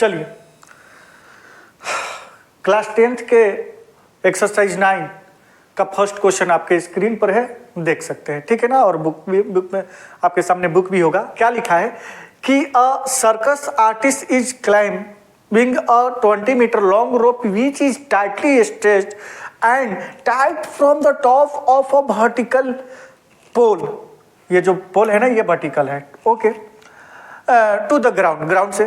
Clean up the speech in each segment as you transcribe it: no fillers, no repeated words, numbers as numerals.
चलिए, class 10th के exercise 9 का फर्स्ट क्वेश्चन आपके स्क्रीन पर है, देख सकते हैं, ठीक है ना। और बुक में आपके सामने बुक भी होगा। क्या लिखा है कि a circus artist is climbing a 20 metre long rope which is tightly stretched and tight from the top of a vertical pole. ये जो पोल है ना, ये वर्टिकल है, ओके, टू द ग्राउंड से।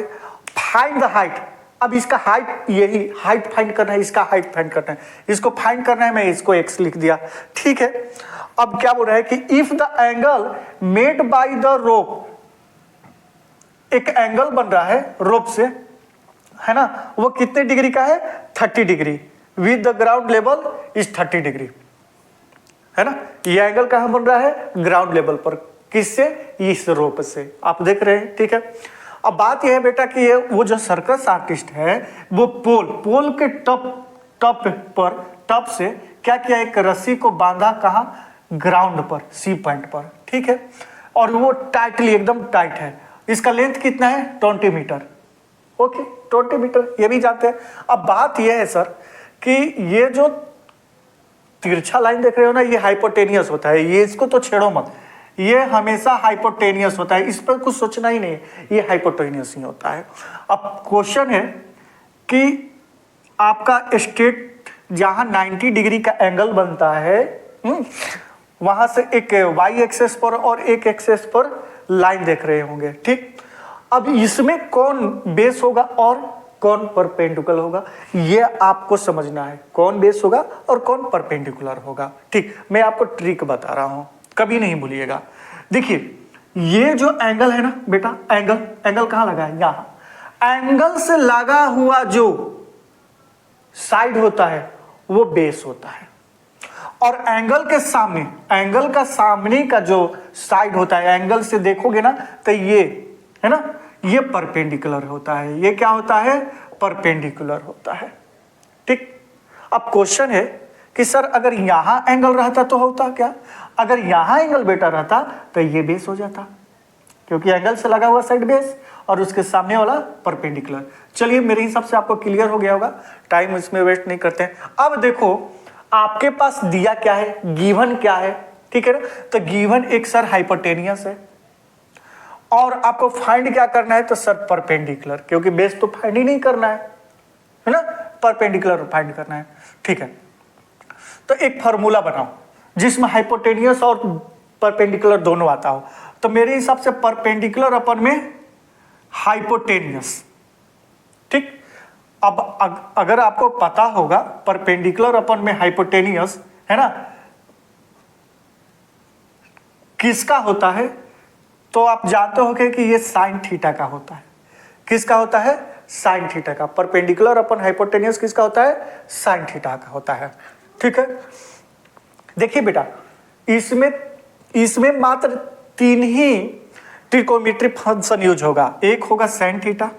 Find the height. अब इसका height, यही हाइट फाइंड करना है, इसका हाइट फाइंड करना है, इसको फाइंड करना है। मैं इसको x लिख दिया, ठीक है। अब क्या बोल रहा है कि if the angle made by the rope, एक एंगल बन रहा है रोप से, है ना, वो कितने डिग्री का है? 30 degree. With the ground level is 30 degree, है ना। ये एंगल कहां बन रहा है? ग्राउंड लेवल पर। किससे? इस रोप से। आप देख रहे हैं, ठीक है। अब बात यह है बेटा कि ये वो जो सर्कस आर्टिस्ट है वो पोल के टॉप से क्या किया? एक रस्सी को बांधा, कहां? ग्राउंड पर, सी पॉइंट पर, ठीक है। और वो टाइटली, एकदम टाइट है। इसका लेंथ कितना है? 20 मीटर, ओके, 20 मीटर, ये भी जानते हैं। अब बात यह है सर कि ये जो तिरछा लाइन देख रहे हो ना, ये हाइपोटेनियस होता है। ये इसको तो छेड़ो मत, ये हमेशा हाइपोटेनियस होता है, इस पर कुछ सोचना ही नहीं है, ये हाइपोटेनियस ही होता है। अब क्वेश्चन है कि आपका स्टेट जहां 90 डिग्री का एंगल बनता है, वहां से एक वाई एक्सेस पर और एक एक्सेस पर लाइन देख रहे होंगे, ठीक। अब इसमें कौन बेस होगा और कौन परपेंडिकुलर होगा, ये आपको समझना है। कौन बेस होगा और कौन परपेंडिकुलर होगा, ठीक। मैं आपको ट्रिक बता रहा हूं, कभी नहीं भूलिएगा। देखिए, ये जो एंगल है ना बेटा, एंगल कहां लगा है? यहां। एंगल से लगा हुआ जो साइड होता है वो बेस होता है, और एंगल का सामने का जो साइड होता है, एंगल से देखोगे ना तो ये है ना, ये परपेंडिकुलर होता है। ये क्या होता है? परपेंडिकुलर होता है, ठीक। अब क्वेश्चन है कि सर अगर यहां एंगल रहता तो होता क्या? अगर यहां एंगल बेटा रहता तो ये बेस हो जाता, क्योंकि एंगल से लगा हुआ साइड बेस और उसके सामने वाला परपेंडिकुलर। चलिए, मेरे हिसाब से आपको क्लियर हो गया होगा, टाइम इसमें वेस्ट नहीं करते हैं। अब देखो, आपके पास दिया क्या है, गिवन क्या है, ठीक है ना। तो गिवन एक सर हाइपोटेनियस है, और आपको फाइंड क्या करना है? तो सर परपेंडिकुलर, क्योंकि बेस तो फाइंड ही नहीं करना है ना, परपेंडिकुलर फाइंड करना है, ठीक है। तो एक फॉर्मूला बनाओ जिसमें हाइपोटेनियस और परपेंडिकुलर दोनों आता हो। तो मेरे हिसाब से परपेंडिकुलर अपन में हाइपोटेनियस, ठीक। अब अगर आपको पता होगा परपेंडिकुलर अपन में हाइपोटेनियस, है ना, किसका होता है, तो आप जानते होंगे कि ये साइन थीटा का होता है। किसका होता है? साइन थीटा का। परपेंडिकुलर अपन हाइपोटेनियस किसका होता है? साइन थीटा का होता है, ठीक है। देखिए बेटा, इसमें मात्र 3 ही ट्रिकोमेट्रिक फंक्शन यूज होगा। एक होगा साइन थीटा,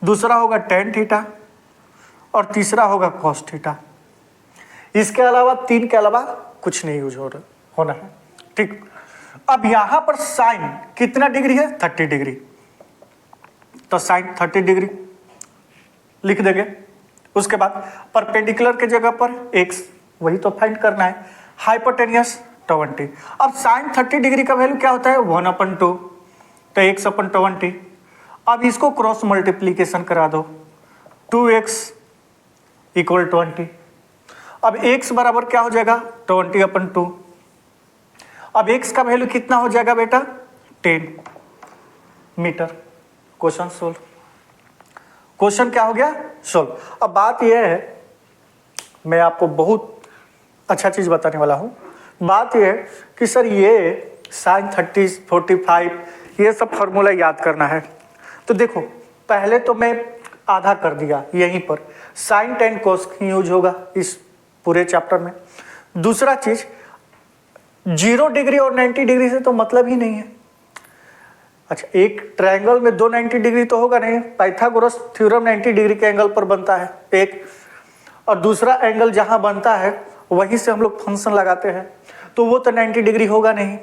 दूसरा होगा टेन थीटा, और तीसरा होगा कॉस थीटा। इसके अलावा 3 के अलावा कुछ नहीं यूज होना है, ठीक। अब यहां पर साइन कितना डिग्री है? 30 डिग्री। तो साइन 30 डिग्री लिख देंगे। उसके बाद परपेंडिकुलर के जगह पर x, वही तो फाइंड करना है। हाइपोटेनियस 20। अब साइन 30 डिग्री का वैल्यू क्या होता है? 1/2, तो x/20। अब इसको क्रॉस मल्टीप्लीकेशन करा दो, 2x = 20। अब x बराबर क्या हो जाएगा? 20/2। अब x का वैल्यू कितना हो जाएगा बेटा? 10 मीटर। Question solve. क्वेश्चन क्या हो गया? सोल्व। अब बात यह है, मैं आपको बहुत अच्छा चीज बताने वाला हूं। बात यह है कि सर ये साइन 30, 45, ये सब फॉर्मूला याद करना है। तो देखो, पहले तो मैं आधा कर दिया यहीं पर, साइन टेन कोस यूज होगा इस पूरे चैप्टर में। दूसरा चीज, 0 डिग्री और 90 डिग्री से तो मतलब ही नहीं है। अच्छा, एक ट्रायंगल में 2 90 डिग्री तो होगा नहीं, पाइथागोरस थ्योरम 90 डिग्री के एंगल पर बनता है एक, और दूसरा एंगल जहां बनता है वहीं से हम लोग फंक्शन लगाते हैं, तो वो तो 90 डिग्री होगा नहीं,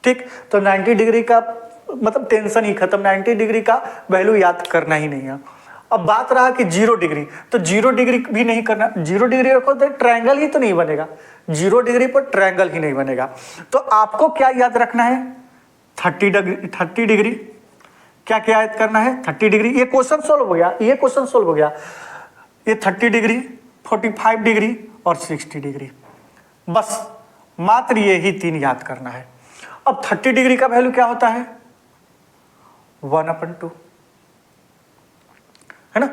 ठीक। तो 90 डिग्री का मतलब टेंशन ही खत्म, 90 डिग्री का वैल्यू याद करना ही नहीं है। अब बात रहा कि 0 डिग्री, तो 0 डिग्री भी नहीं करना, 0 डिग्री रखो तो ट्रायंगल ही तो नहीं बनेगा, 0 डिग्री पर ट्रायंगल ही नहीं बनेगा। तो आपको क्या याद रखना है, 30 डिग्री, क्या क्या याद करना है, 30 डिग्री, ये क्वेश्चन सोल्व हो गया, ये क्वेश्चन सोल्व हो गया, ये 30 डिग्री, 45 डिग्री और 60 डिग्री, बस मात्र ये ही 3 याद करना है। अब 30 डिग्री का वैल्यू क्या होता है, 1/2, है ना।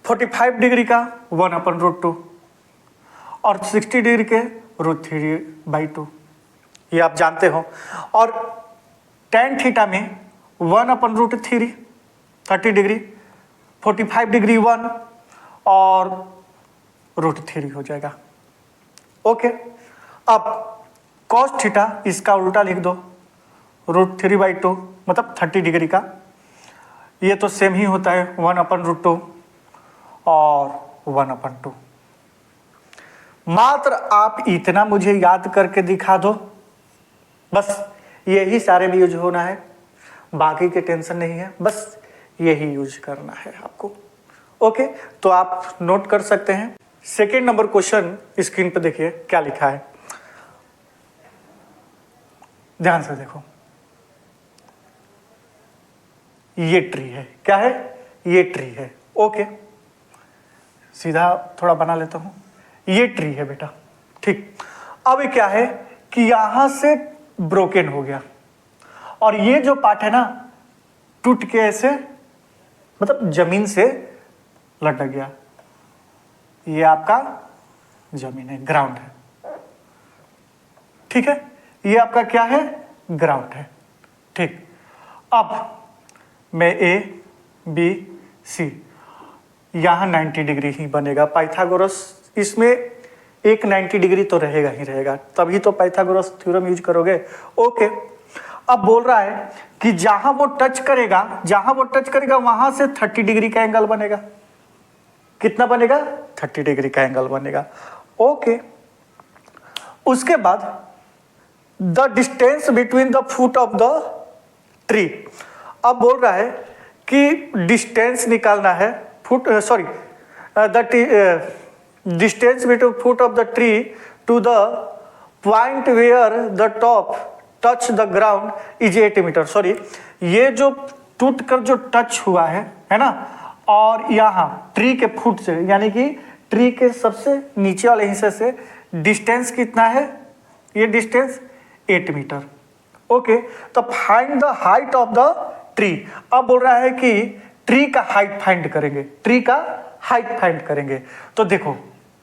45 डिग्री का 1/√2 और 60 डिग्री के √3/2, ये आप जानते हो। और tan थीटा में 1/√3, 30 डिग्री, 45 डिग्री 1 और √3 हो जाएगा। ओके, अब cos थीटा इसका उल्टा लिख दो, √3/2, मतलब 30 डिग्री का, ये तो सेम ही होता है 1/√2 और 1/2। मात्र आप इतना मुझे याद करके दिखा दो, बस यही सारे भी यूज होना है, बाकी के टेंशन नहीं है, बस यही यूज करना है आपको। ओके, तो आप नोट कर सकते हैं। सेकेंड नंबर क्वेश्चन स्क्रीन पे देखिए क्या लिखा है, ध्यान से देखो। ये ट्री है, क्या है, ये ट्री है। ओके, सीधा थोड़ा बना लेता हूं, ये ट्री है बेटा, ठीक। अब क्या है कि यहां से ब्रोकन हो गया और ये जो पार्ट है ना टूट के ऐसे, मतलब जमीन से लटक गया, ये आपका जमीन है, ग्राउंड है, ठीक है। ये आपका क्या है, ग्राउंड है, ठीक। अब मैं ए बी सी, यहां 90 डिग्री ही बनेगा। पाइथागोरस इसमें एक 90 डिग्री तो रहेगा ही रहेगा, तभी तो पाइथागोरस थ्योरम यूज करोगे। ओके, अब बोल रहा है कि जहां वो टच करेगा वहां से 30 डिग्री का एंगल बनेगा। कितना बनेगा, 30 डिग्री का एंगल बनेगा। ओके, उसके बाद the distance between the foot of the tree. अब बोल रहा है कि डिस्टेंस निकालना है, distance between foot of the tree to the point where the top touch the ground is 8 metre. Sorry, ये जो टूट कर जो टच हुआ है ना, और यहाँ ट्री के फुट से, यानी कि ट्री के सबसे नीचे वाले हिस्से से डिस्टेंस कितना है, ये डिस्टेंस 8 मीटर। ओके, तो find the height of the tree. अब बोल रहा है कि ट्री का हाइट फाइंड करेंगे, ट्री का हाइट फाइंड करेंगे। तो देखो,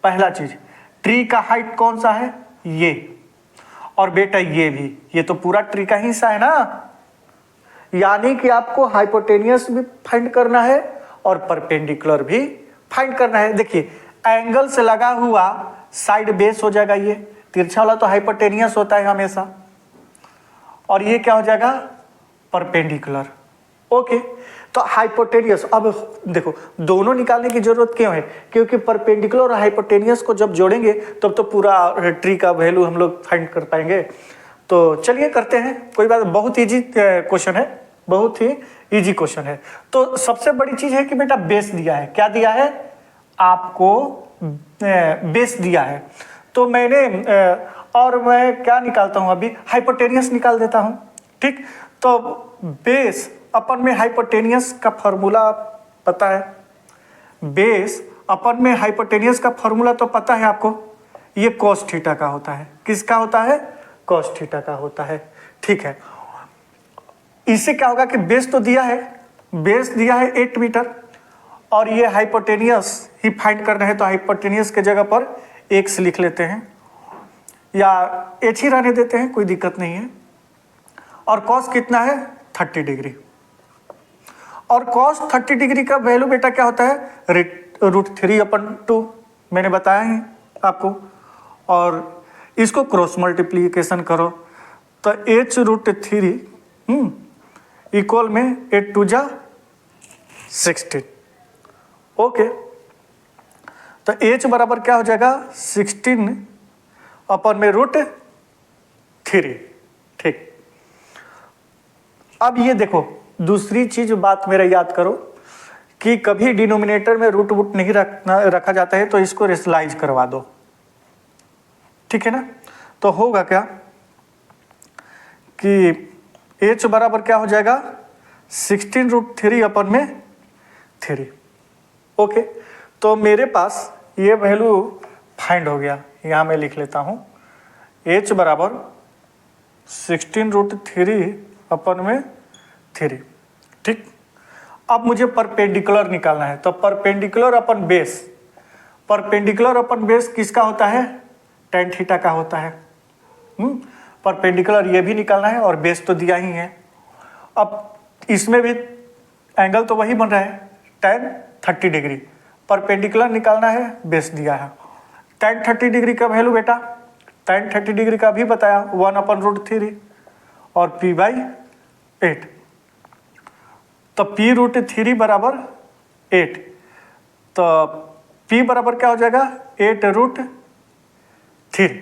पहला चीज, ट्री का हाइट कौन सा है, ये, और बेटा ये भी, ये तो पूरा ट्री का हिस्सा है ना, यानी कि आपको हाइपोटेनियस भी फाइंड करना है और परपेंडिकुलर भी फाइंड करना है। देखिए, एंगल से लगा हुआ साइड बेस हो जाएगा, ये तिरछा वाला तो हाइपोटेनियस होता है हमेशा, और ये क्या हो जाएगा, परपेंडिकुलर। ओके, तो हाइपोटेनियस, अब देखो दोनों निकालने की जरूरत क्यों है, क्योंकि परपेंडिकुलर और हाइपोटेनियस को जब जोड़ेंगे तब तो पूरा ट्री का वैल्यू हम लोग फाइंड कर पाएंगे। तो चलिए करते हैं, कोई बात, बहुत इजी क्वेश्चन है, बहुत ही इजी क्वेश्चन है। तो सबसे बड़ी चीज है कि बेटा बेस दिया है, क्या दिया है आपको, बेस दिया है। तो मैंने और मैं क्या निकालता हूं, अभी हाइपोटेनियस निकाल देता हूं, ठीक। तो बेस अपन में हाइपोटेनियस का फॉर्मूला पता है, बेस अपन में हाइपोटेनियस का फॉर्मूला तो पता है आपको, ये cos थीटा का होता है। किसका होता है, cos थीटा का होता है, ठीक है। इससे क्या होगा कि बेस तो दिया है, बेस दिया है 8 मीटर, और ये हाइपोटेनियस ही फाइंड करना है, तो हाइपोटेनियस के जगह पर x लिख लेते हैं, या h ही रहने देते हैं, कोई दिक्कत नहीं है। और cos कितना है, 30 डिग्री, और cos 30 डिग्री का वैल्यू बेटा क्या होता है, √3/2, मैंने बताया ही आपको। और इसको क्रॉस मल्टीप्लीकेशन करो तो h√3 इक्वल में 8 2 जा 16। ओके, तो h बराबर क्या हो जाएगा, 16 अपन में √3, ठीक। अब ये देखो, दूसरी चीज बात मेरा याद करो कि कभी डिनोमिनेटर में रूट वूट नहीं रखा जाता है, तो इसको रेशनलाइज करवा दो, ठीक है ना। तो होगा क्या कि h बराबर क्या हो जाएगा 16√3 अपन में 3। ओके, तो मेरे पास ये वैल्यू फाइंड हो गया। यहाँ मैं लिख लेता हूँ h बराबर 16√3 अपन में 3, ठीक। अब मुझे परपेंडिकुलर निकालना है, तो perpendicular upon base, perpendicular upon base किसका होता है, tan थीटा का होता है। परपेंडिकुलर ये भी निकालना है और बेस तो दिया ही है। अब इसमें भी एंगल तो वही बन रहा है tan 30 डिग्री, परपेंडिकुलर निकालना है, बेस दिया है। tan 30 डिग्री का वैल्यू बेटा, tan 30 डिग्री का भी बताया 1/√3 और p/8, तो p√3 बराबर 8, तो p बराबर क्या हो जाएगा 8√3।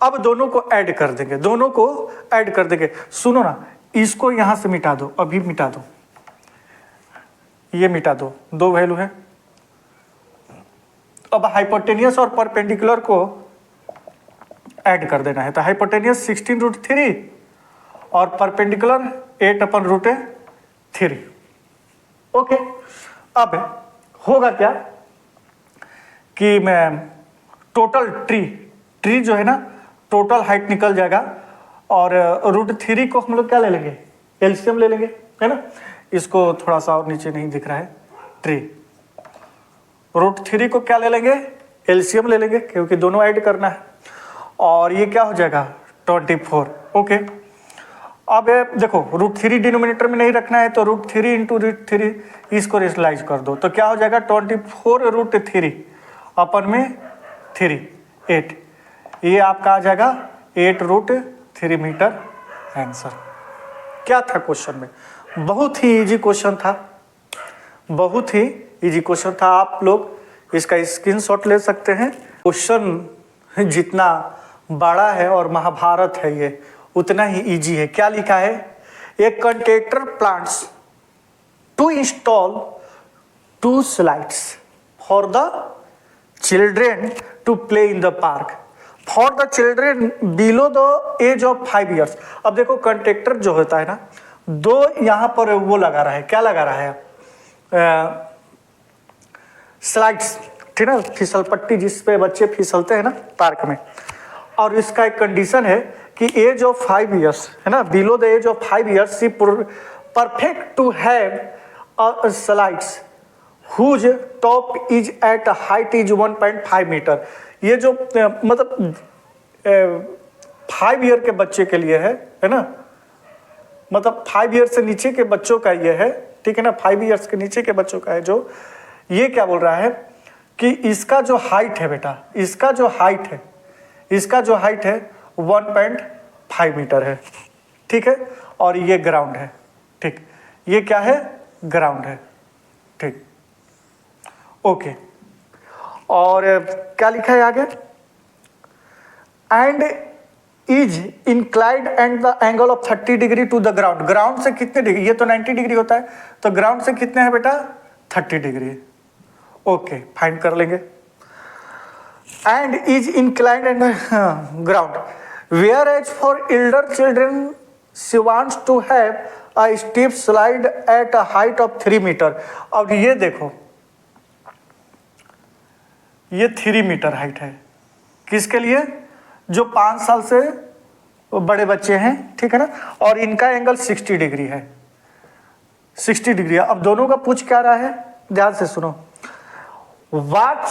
अब दोनों को ऐड कर देंगे, दोनों को ऐड कर देंगे। सुनो ना, इसको यहां से मिटा दो, अभी मिटा दो, ये मिटा दो, दो वैल्यू है। अब हाइपोटेनियस और परपेंडिकुलर को ऐड कर देना है, तो हाइपोटेनियस 16√3 और परपेंडिकुलर 8/√3। ओके, अब होगा क्या कि मैं टोटल ट्री जो है ना, टोटल हाइट निकल जाएगा और √3 को हम लोग क्या ले लेंगे, एलसीएम ले लेंगे, है ना। इसको थोड़ा सा और नीचे नहीं दिख रहा है, ट्री √3 को क्या ले लेंगे, एलसीएम ले लेंगे, क्योंकि दोनों ऐड करना है, और ये क्या हो जाएगा 24। ओके, अब देखो √3 डिनोमिनेटर में नहीं रखना है, तो √3 × √3 इसको रेशनलाइज कर दो, तो क्या हो जाएगा 24√3 अपन में 3, 8, ये आपका आ जाएगा 8√3 मीटर आंसर। क्या था क्वेश्चन में, बहुत ही इजी क्वेश्चन था, बहुत ही इजी क्वेश्चन था। आप लोग इसका स्क्रीनशॉट ले सकते हैं। क्वेश्चन जितना बड़ा है और महाभारत है ये, उतना ही इजी है। क्या लिखा है, एक contractor plans to install 2 slides for the children to play in the park for the children below the age of 5 years। अब देखो कंट्रैक्टर जो होता है ना, दो यहां पर वो लगा रहा है, क्या लगा रहा है, स्लाइड्स, ठीक है ना, फिसल पट्टी जिस पे बच्चे फिसलते हैं ना पार्क में। और इसका एक कंडीशन है कि एज ऑफ 5 years, है ना, below the age of 5 years see perfect to have slides whose top is at height is 1.5 metre. ये जो मतलब 5 year के बच्चे के लिए है ना, मतलब 5 year से नीचे के बच्चों का ये है, ठीक है ना, 5 years के नीचे के बच्चों का है। जो ये क्या बोल रहा है कि इसका जो हाइट है बेटा, इसका जो हाइट है, इसका जो हाइट है 1.5 मीटर है, ठीक है, और ये ग्राउंड है, ठीक, ये क्या है, ग्राउंड है, ठीक। ओके, और क्या लिखा है आगे, and is inclined and the angle of 30 degree to the ground. Ground से कितने डिग्री, ये तो 90 डिग्री होता है, तो ग्राउंड से कितने हैं बेटा 30 डिग्री। ओके, फाइंड कर लेंगे। And is inclined and ground where as for elder children she wants to have a steep slide at a height of 3 metre. अब ये देखो, ये 3 मीटर हाइट है, किसके लिए, जो 5 साल से बड़े बच्चे हैं, ठीक है ना, और इनका एंगल 60 डिग्री है, 60 डिग्री। अब दोनों का पूछ क्या रहा है, ध्यान से सुनो। What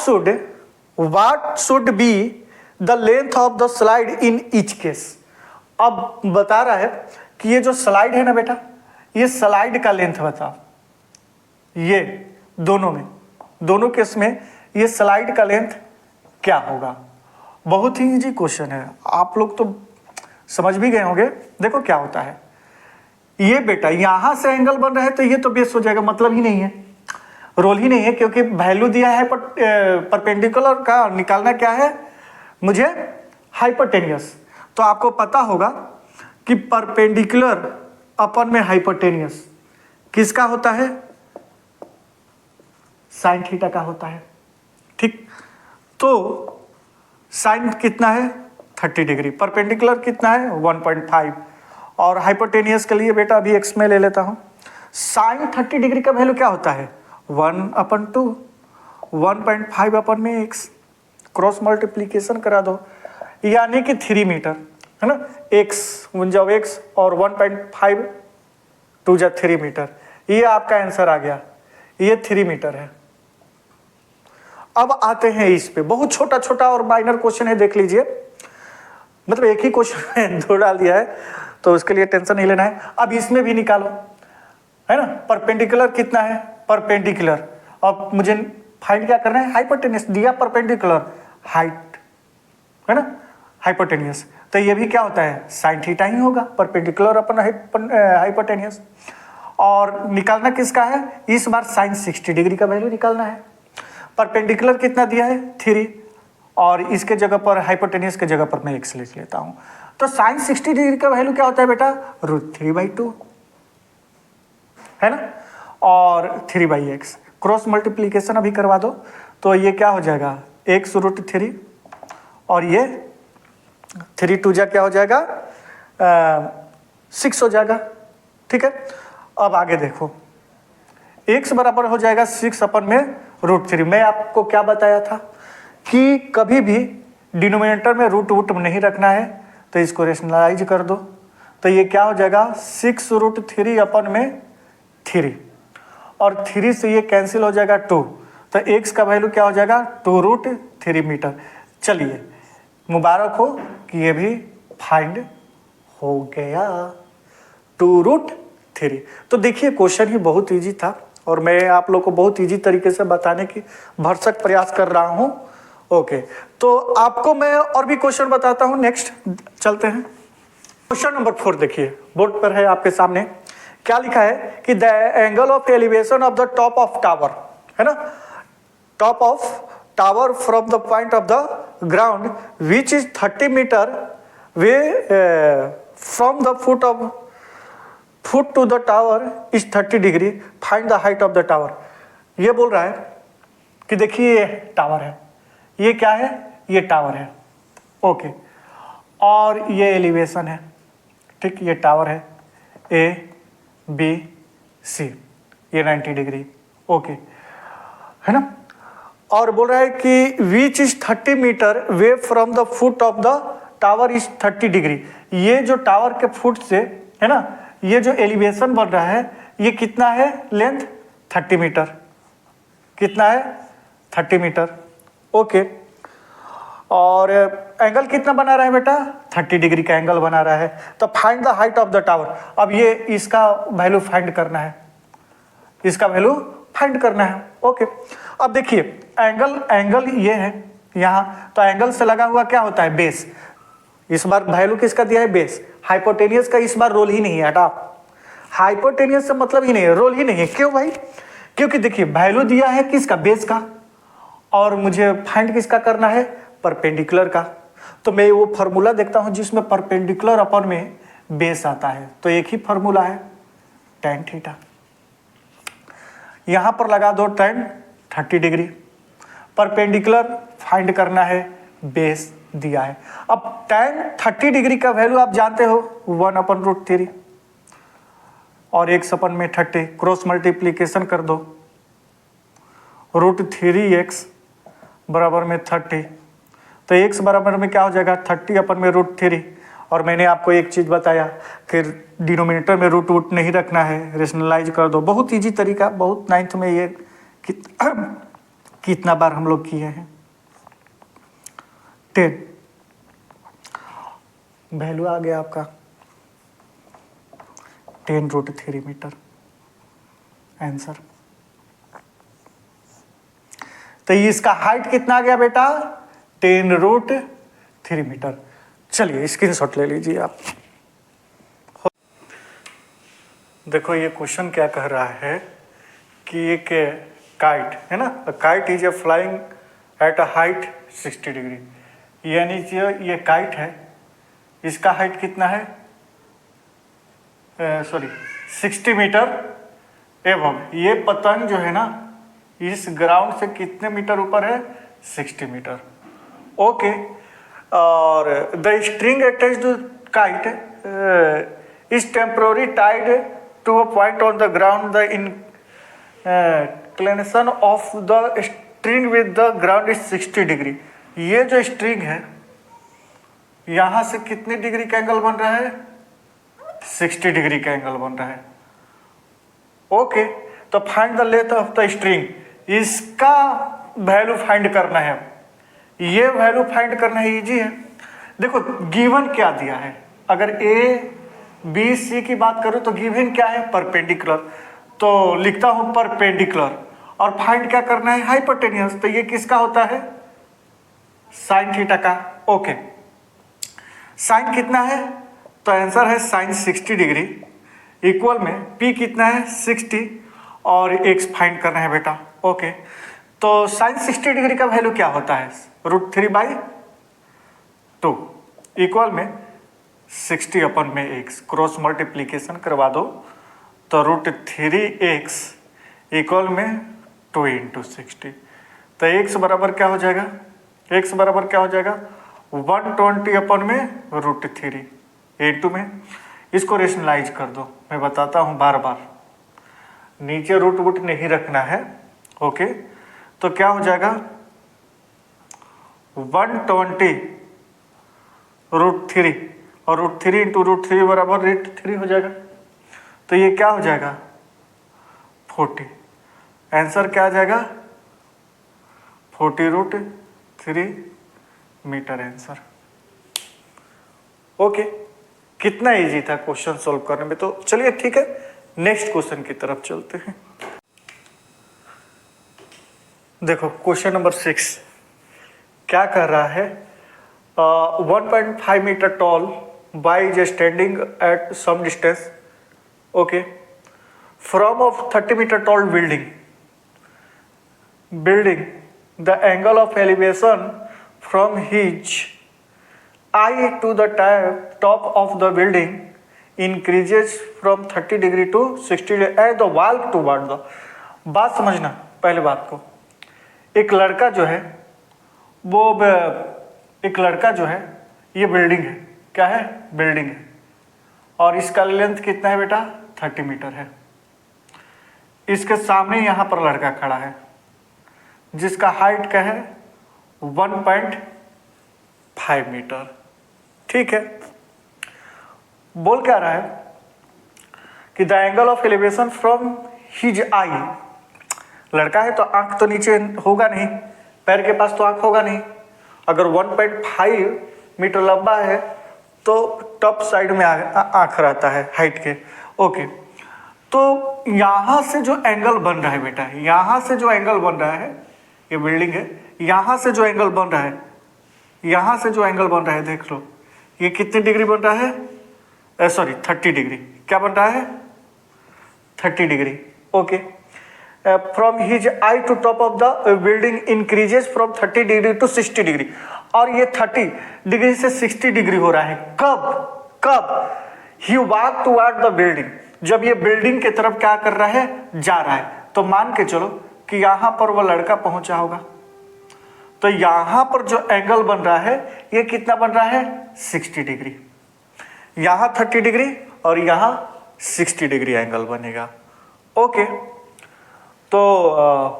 should be the length of the slide in each case. अब बता रहा है कि ये जो स्लाइड है ना बेटा, ये स्लाइड का लेंथ बताओ, ये दोनों में, दोनों केस में ये स्लाइड का लेंथ क्या होगा। बहुत ही इजी क्वेश्चन है, आप लोग तो समझ भी गए होंगे। देखो क्या होता है, ये बेटा यहां से एंगल बन रहा है, तो ये तो बेस हो जाएगा, मतलब ही नहीं है, रोल ही नहीं है, क्योंकि वैल्यू दिया है परपेंडिकुलर का, निकालना क्या है मुझे, हाइपोटेनियस। तो आपको पता होगा कि परपेंडिकुलर अपन में हाइपोटेनियस किसका होता है, साइन थीटा का होता है। ठीक, तो साइन कितना है 30 डिग्री, परपेंडिकुलर कितना है 1.5, और हाइपोटेनियस के लिए बेटा अभी एक्स में ले लेता हूं। साइन 30 डिग्री का वैल्यू क्या होता है 1/2, 1.5 अपन में एक्स, क्रॉस मल्टीप्लीकेशन करा दो, यानी कि 3 मीटर है ना, एक्स 1 एक्स और 1.5 2 3 मीटर, ये आपका आंसर आ गया, ये 3 मीटर है। अब आते हैं इस पे, बहुत छोटा छोटा और माइनर क्वेश्चन है, देख लीजिए, मतलब एक ही क्वेश्चन है, 2 डाल दिया है तो उसके लिए टेंशन नहीं लेना है। अब इसमें भी निकालो, है ना, परपेंडिकुलर कितना है, परपेंडिकुलर, अब मुझे फाइंड क्या करना है, हाइपोटेनियस दिया, परपेंडिकुलर हाइट है ना, हाइपोटेनियस, तो ये भी क्या होता है साइन थीटा ही होगा, परपेंडिकुलर अपन हाइपोटेनियस। और निकालना किसका है, इस बार साइन 60 डिग्री का वैल्यू निकालना है। परपेंडिकुलर कितना दिया है 3, और इसके जगह पर हाइपोटेनियस के जगह पर मैं एक्स लिख लेता हूं। तो साइन 60 डिग्री का वैल्यू क्या होता है बेटा √3/2 है ना, और 3/x, क्रॉस मल्टीप्लीकेशन अभी करवा दो, तो ये क्या हो जाएगा x √3, और ये 3 2 क्या हो जाएगा 6 हो जाएगा। ठीक है, अब आगे देखो, x बराबर हो जाएगा 6 अपन में √3। मैं आपको क्या बताया था कि कभी भी डिनोमिनेटर में रूट नहीं रखना है, तो इसको रेशनलाइज कर दो, तो ये क्या हो जाएगा 6 √3 अपन में 3, और 3 से ये कैंसिल हो जाएगा 2, तो x का वैल्यू क्या हो जाएगा 2√3 मीटर। चलिए मुबारक हो कि ये भी फाइंड हो गया 2√3। तो देखिए क्वेश्चन ही बहुत इजी था, और मैं आप लोग को बहुत इजी तरीके से बताने की भरसक प्रयास कर रहा हूं। ओके, तो आपको मैं और भी क्वेश्चन बताता हूं, नेक्स्ट चलते हैं। क्वेश्चन नंबर 4 देखिए, बोर्ड पर है आपके सामने, क्या लिखा है कि the angle of elevation of the top of tower, है ना, top of tower from the point of the ground which is 30 metre way from the foot to the tower is 30 degree, find the height of the tower. ये बोल रहा है कि देखिए ये tower है, ये क्या है, ये टावर है, ओके, और ये एलिवेशन है, ठीक, ये टावर है ABC, ये 90 डिग्री, ओके, है ना, और बोल रहा है कि which is 30 metre way from the foot of the tower is 30 degree. ये जो टावर के फुट से है ना, ये जो एलिवेशन बन रहा है, ये कितना है लेंथ 30 मीटर, कितना है 30 मीटर, ओके, और एंगल कितना बना रहा है बेटा 30 डिग्री का एंगल बना रहा है। तो find the height of the tower, अब ये इसका वैल्यू फाइंड करना है, इसका वैल्यू फाइंड करना है, ओके। अब देखिए एंगल ये है यहाँ, तो एंगल से लगा हुआ क्या होता है बेस, इस बार वैल्यू किसका दिया है बेस, हाइपोटेनियस का इस बार रोल ही नहीं है, हटा, हाइपोटेनियस से मतलब ही नहीं है, रोल ही नहीं है, क्यों भाई, क्योंकि देखिए वैल्यू दिया है किसका बेस का, और मुझे फाइंड किसका करना है परपेंडिकुलर का। तो मैं वो फार्मूला देखता हूं जिसमें परपेंडिकुलर अपन में बेस आता है, तो एक ही फार्मूला है tan थीटा, यहां पर लगा दो tan 30 डिग्री, परपेंडिकुलर फाइंड करना है, बेस दिया है। अब tan 30 डिग्री का वैल्यू आप जानते हो 1/√3, और x अपन में 30, क्रॉस मल्टीप्लीकेशन कर दो, √3x बराबर में 30, तो x बराबर में क्या हो जाएगा 30 अपन में √3, और मैंने आपको एक चीज बताया कि डिनोमिनेटर में रूट नहीं रखना है, रेशनलाइज कर दो, बहुत इजी तरीका, बहुत 9th में ये कितना बार हम लोग किए हैं। 10 वैल्यू आ गया आपका 10√3 मीटर आंसर। तो इसका हाइट कितना आ गया बेटा 10√3 मीटर। चलिए स्क्रीनशॉट ले लीजिए आप। देखो ये क्वेश्चन क्या कह रहा है कि एक काइट है ना, kite is a flying eight a height 60 degree, यानी कि ये काइट है, इसका हाइट कितना है सॉरी 60 मीटर एवं ये पतंग जो है ना इस ग्राउंड से कितने मीटर ऊपर है, 60 मीटर। ओके, और the string attached to kite is temporary tied to a point on the ground, the inclination of the string with the ground is 60 degree. ये जो स्ट्रिंग है यहां से कितने डिग्री का एंगल बन रहा है, 60 डिग्री का एंगल बन रहा है। ओके, तो find the length of the string, इसका वैल्यू फाइंड करना है। ये वैल्यू फाइंड करना है, इजी है। देखो गिवन क्या दिया है, अगर ए बी सी की बात करूं तो गिवन क्या है, परपेंडिकुलर, तो लिखता हूं परपेंडिकुलर, और फाइंड क्या करना है, हाइपोटेन्यूस, तो ये किसका होता है, साइन थीटा का। ओके, साइन कितना है, तो आंसर है साइन 60 डिग्री इक्वल में पी कितना है 60 और एक्स फाइंड करना है बेटा। ओके, तो साइन 60 डिग्री का वैल्यू क्या होता है, √3/2 इक्वल में 60 अपन में एक्स, क्रॉस मल्टीप्लीकेशन करवा दो तो √3x इक्वल में 2 × 60, तो एक्स बराबर क्या हो जाएगा, एक्स बराबर क्या हो जाएगा 120 अपन में √3 इंटू में, इसको रेशनलाइज कर दो, मैं बताता हूँ बार बार, नीचे रूट वूट नहीं रखना है। ओके, तो क्या हो जाएगा 120 √3 और √3 इंटू √3 बराबर √3 हो जाएगा, तो ये क्या हो जाएगा 40। आंसर क्या आ जाएगा 40√3 मीटर आंसर। ओके, कितना इजी था क्वेश्चन सॉल्व करने में। तो चलिए ठीक है, नेक्स्ट क्वेश्चन की तरफ चलते हैं। देखो क्वेश्चन नंबर 6 क्या कर रहा है, 1.5 metre tall boy is standing at some distance, okay, from of 30 metre tall building the angle of elevation from his eye to the top of the building increases from 30 degree to 60 degree at the wall toward the। बात समझना पहले बात को, एक लड़का जो है वो एक लड़का जो है, ये बिल्डिंग है, क्या है बिल्डिंग है, और इसका लेंथ कितना है बेटा 30 मीटर है। इसके सामने यहाँ पर लड़का खड़ा है जिसका हाइट क्या है 1.5 मीटर, ठीक है। बोल क्या रहा है कि the angle of elevation from his eye, लड़का है तो आंख तो नीचे होगा नहीं, पैर के पास तो आंख होगा नहीं, अगर 1.5 मीटर लंबा है तो टॉप साइड में आंख रहता है हाइट के। ओके, तो यहां से जो एंगल बन रहा है बेटा, यहां से जो एंगल बन रहा है, ये बिल्डिंग है, यहां से जो एंगल बन रहा है, यहां से जो एंगल बन रहा है देख लो, ये कितनी डिग्री बन रहा है, सॉरी 30 डिग्री, क्या बन रहा है 30 degree. Okay, from his eye to top of the building increases from 30 degree to 60 degree, और ये 30 डिग्री से 60 डिग्री हो रहा है कब ही वॉक टुवर्ड द बिल्डिंग, जब ये बिल्डिंग की तरफ क्या कर रहा है, जा रहा है। तो मान के चलो कि यहां पर वो लड़का पहुंचा होगा, तो यहां पर जो एंगल बन रहा है ये कितना बन रहा है 60 डिग्री, यहां 30 डिग्री और यहां 60 डिग्री एंगल बनेगा। ओके, तो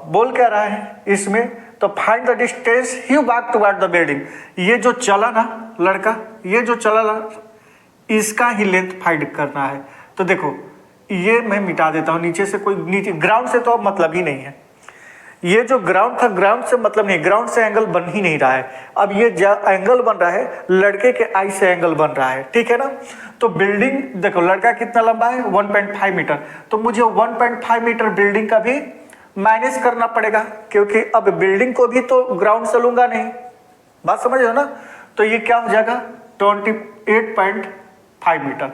बोल क्या रहा है इसमें, तो find the distance he walk toward the building, ये जो चला ना लड़का, ये जो चला ना, इसका ही लेंथ फाइंड करना है। तो देखो ये मैं मिटा देता हूं, नीचे से कोई, नीचे ग्राउंड से तो अब मतलब ही नहीं है, ये जो ग्राउंड था ग्राउंड से मतलब नहीं, ग्राउंड से एंगल बन ही नहीं रहा है, अब ये एंगल बन रहा है लड़के के आई से एंगल बन रहा है, ठीक है ना। तो बिल्डिंग देखो, लड़का कितना लंबा है 1.5 मीटर, तो मुझे 1.5 मीटर बिल्डिंग का भी माइनस करना पड़ेगा, क्योंकि अब बिल्डिंग को भी तो ग्राउंड से लूंगा नहीं, बात समझ रहे हो ना। तो ये क्या हो जाएगा 28.5 मीटर।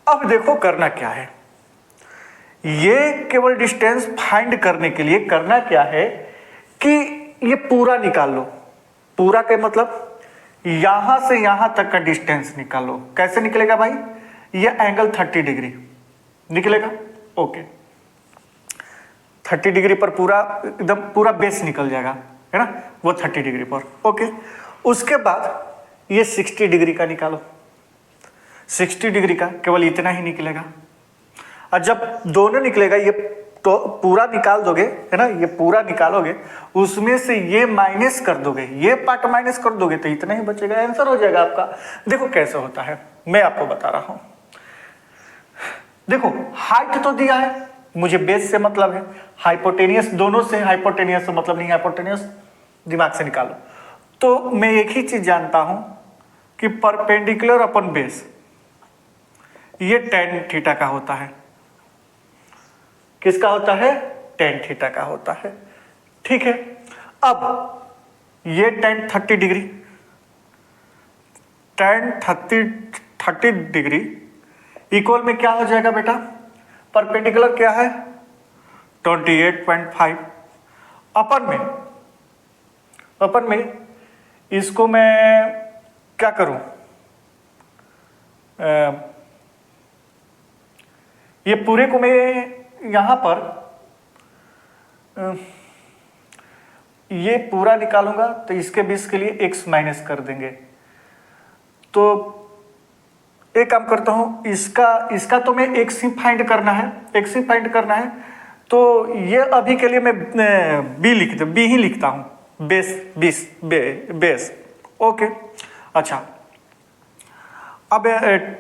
अब देखो करना क्या है, ये केवल डिस्टेंस फाइंड करने के लिए करना क्या है कि ये पूरा निकाल लो, पूरा के मतलब यहां से यहां तक का डिस्टेंस निकालो। कैसे निकलेगा भाई, ये एंगल 30 डिग्री निकलेगा। ओके, 30 डिग्री पर पूरा एकदम पूरा बेस निकल जाएगा, है ना, वो 30 डिग्री पर। ओके, उसके बाद ये 60 डिग्री का निकालो। 60 डिग्री का केवल इतना ही निकलेगा, और जब दोनों निकलेगा ये तो पूरा निकाल दोगे, है ना, ये पूरा निकालोगे, उसमें से ये माइनस कर दोगे, ये पार्ट माइनस कर दोगे तो इतना ही बचेगा, आंसर हो जाएगा आपका। देखो कैसे होता है, मैं आपको बता रहा हूं। देखो हाइट तो दिया है, मुझे बेस से मतलब है, हाइपोटेनियस दोनों से, हाइपोटेनियस से मतलब नहीं, हाइपोटेनियस दिमाग से निकालो। तो मैं एक ही चीज जानता हूं कि परपेंडिकुलर अपन बेस ये tan थीटा का होता है। किसका होता है? tan थीटा का होता है। ठीक है, अब ये tan 30 degree, tan 30 degree equal में क्या हो जाएगा बेटा? परपेंडिकुलर क्या है? 28.5। अपन में इसको मैं क्या करूं, ये पूरे को मैं यहां पर ये पूरा निकालूंगा तो इसके बीच के लिए x माइनस कर देंगे। तो एक काम करता हूं, इसका तो मैं x ही फाइंड करना है, तो ये अभी के लिए मैं b ही लिखता हूं, बेस। ओके, अच्छा, अब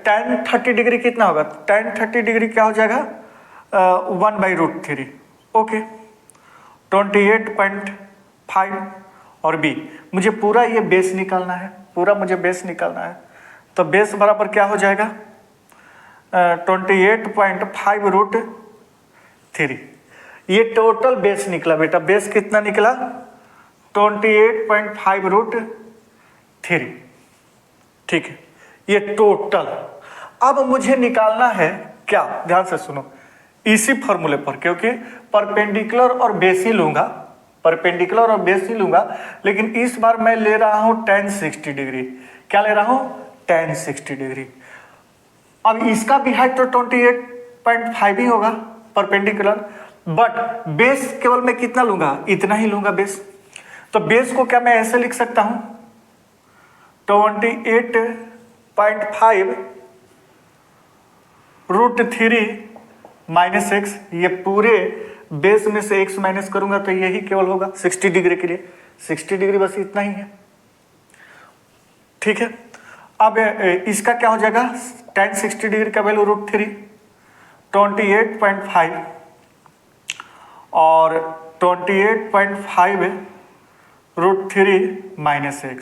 tan 30 डिग्री कितना होगा? tan 30 डिग्री क्या हो जाएगा? 1/√3। ओके, 28.5 और b, मुझे पूरा ये बेस निकालना है, तो बेस बराबर क्या हो जाएगा? 28.5√3। ये टोटल बेस निकला बेटा, बेस कितना निकला? 28.5√3। ठीक है, ये टोटल। अब मुझे निकालना है क्या? ध्यान से सुनो, इसी फॉर्मूले पर, क्योंकि परपेंडिकुलर और बेस ही लूंगा, लेकिन इस बार मैं ले रहा हूं tan 60 डिग्री। क्या ले रहा हूं? tan 60 degree. अब इसका भी हाइट तो 28.5 ही होगा परपेंडिकुलर, बट बेस केवल मैं कितना लूंगा? इतना ही लूंगा बेस। तो बेस को क्या मैं ऐसे लिख सकता हूं? 28.5√3 माइनस x। ये पूरे बेस में से x माइनस करूंगा तो यही केवल होगा 60 डिग्री के लिए। 60 डिग्री बस इतना ही है। ठीक है, अब इसका क्या हो जाएगा? tan 60 डिग्री का वैल्यू √3, 28.5 और 28.5√3 माइनस x।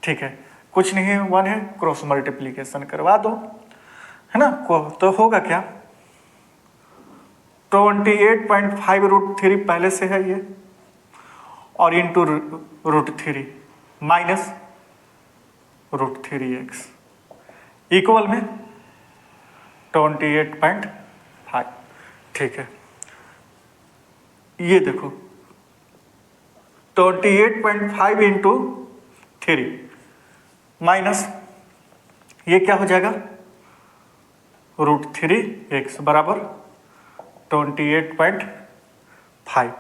ठीक है, कुछ नहीं है, 1 है, क्रॉस मल्टीप्लीकेशन करवा दो, है ना, तो होगा क्या? 28.5√3 पहले से है ये, और इंटू √3 माइनस √3x इक्वल में 28.5। ठीक है, ये देखो 28.5 इंटू 3 माइनस ये क्या हो जाएगा? √3x बराबर 28.5।